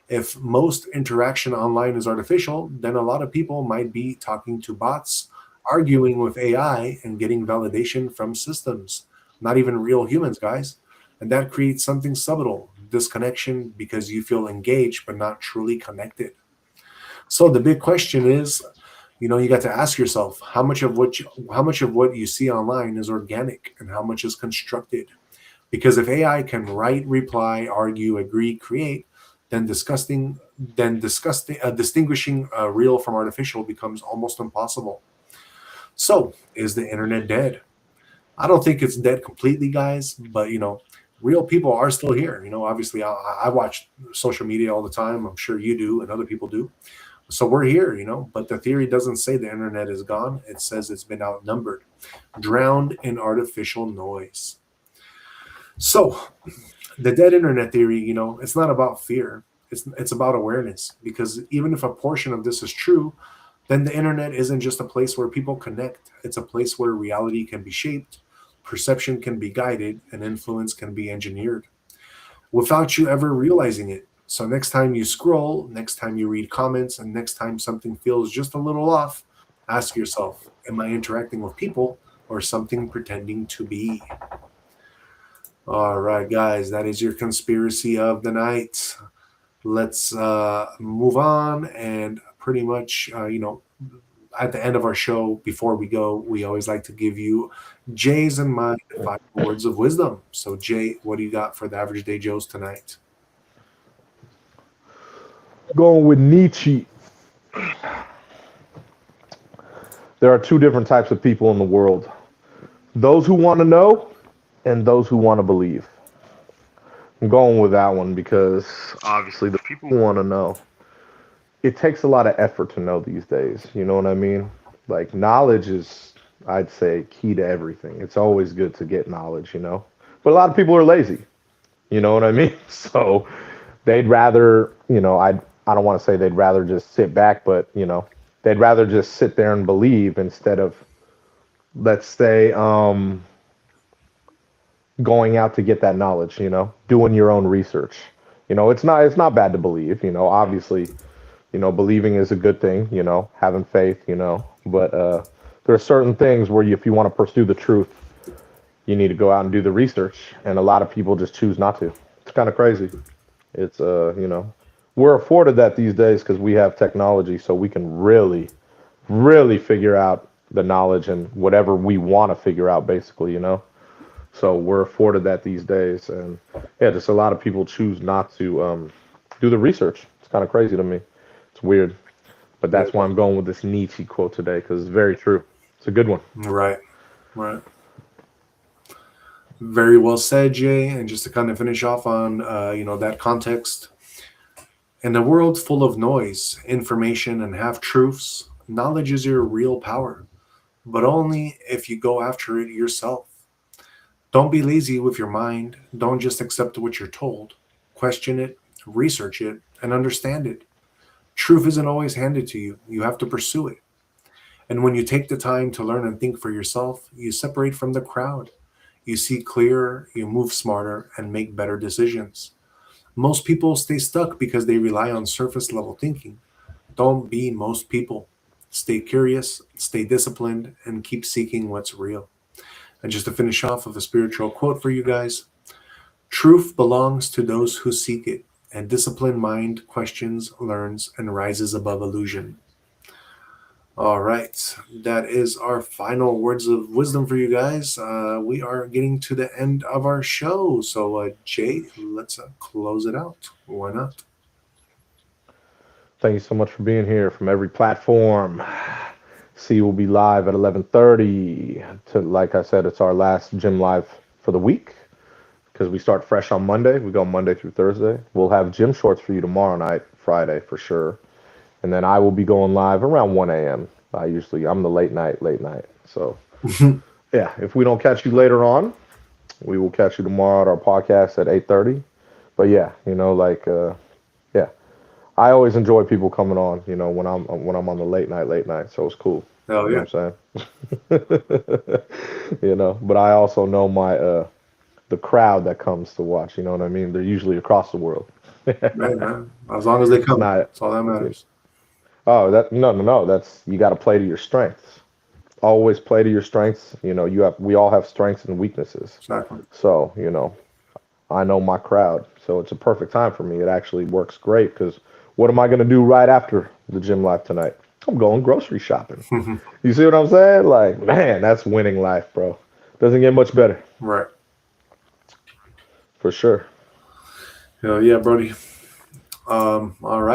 S1: If most interaction online is artificial, then a lot of people might be talking to bots, arguing with AI, and getting validation from systems, not even real humans, guys. And that creates something subtle, disconnection, because you feel engaged but not truly connected. So the big question is, you got to ask yourself how much of what you see online is organic and how much is constructed. Because if AI can write, reply, argue, agree, create, distinguishing real from artificial becomes almost impossible. So, is the internet dead? I don't think it's dead completely, guys, but real people are still here. Obviously, I watch social media all the time. I'm sure you do, and other people do. So we're here. But the theory doesn't say the internet is gone. It says it's been outnumbered, drowned in artificial noise. So the dead internet theory, it's not about fear. It's about awareness. Because even if a portion of this is true, then the internet isn't just a place where people connect. It's a place where reality can be shaped, perception can be guided, and influence can be engineered without you ever realizing it. So next time you scroll, next time you read comments, and next time something feels just a little off, ask yourself, am I interacting with people or something pretending to be? All right, guys, that is your conspiracy of the night. Let's move on. And pretty much, at the end of our show, before we go, we always like to give you Jay's and my 5 words of wisdom. So, Jay, what do you got for the Average Day Joes tonight?
S2: Going with Nietzsche. There are two different types of people in the world: those who want to know and those who want to believe. I'm going with that one because obviously the people who want to know, it takes a lot of effort to know these days. You know what I mean? Like, knowledge is, I'd say, key to everything. It's always good to get knowledge. But a lot of people are lazy. You know what I mean? So they'd rather, I don't want to say they'd rather just sit back, but they'd rather just sit there and believe instead of, let's say, going out to get that knowledge, doing your own research. It's not bad to believe, obviously, believing is a good thing, having faith, but there are certain things where if you want to pursue the truth, you need to go out and do the research, and a lot of people just choose not to. It's kind of crazy. It's we're afforded that these days because we have technology, so we can really figure out the knowledge and whatever we want to figure out, basically. So we're afforded that these days, and yeah, just a lot of people choose not to do the research. It's kind of crazy to me. It's weird, but that's why I'm going with this Nietzsche quote today, because it's very true. It's a good one.
S1: Right. Very well said, Jay. And just to kind of finish off on that context, in a world full of noise, information, and half truths, knowledge is your real power, but only if you go after it yourself. Don't be lazy with your mind. Don't just accept what you're told. Question it, research it, and understand it. Truth isn't always handed to you. You have to pursue it. And when you take the time to learn and think for yourself, you separate from the crowd. You see clearer, you move smarter, and make better decisions. Most people stay stuck because they rely on surface level thinking. Don't be most people. Stay curious, stay disciplined, and keep seeking what's real. And just to finish off with a spiritual quote for you guys, truth belongs to those who seek it, and disciplined mind questions, learns, and rises above illusion. All right, that is our final words of wisdom for you guys. We are getting to the end of our show. So, Jay, let's close it out. Why not?
S2: Thank you so much for being here from every platform. See, we'll be live at 11:30. Like I said, it's our last gym live for the week because we start fresh on Monday. We go Monday through Thursday. We'll have gym shorts for you tomorrow night, Friday for sure. And then I will be going live around 1 a.m. I'm the late night. So, yeah, if we don't catch you later on, we will catch you tomorrow at our podcast at 8:30. But yeah, yeah, I always enjoy people coming on, when I'm on the late night. So it's cool.
S1: Oh,
S2: You
S1: yeah.
S2: know what I'm saying? But I also know the crowd that comes to watch, you know what I mean? They're usually across the world.
S1: Right, man. As long as they come,
S2: Not,
S1: that's all that matters.
S2: Oh, no. That's you got to play to your strengths. Always play to your strengths. We all have strengths and weaknesses.
S1: Exactly.
S2: So, I know my crowd. So it's a perfect time for me. It actually works great because what am I going to do right after the gym life tonight? I'm going grocery shopping. You see what I'm saying? Like, man, that's winning life, bro. Doesn't get much better.
S1: Right.
S2: For sure.
S1: Yeah, Brody. All right.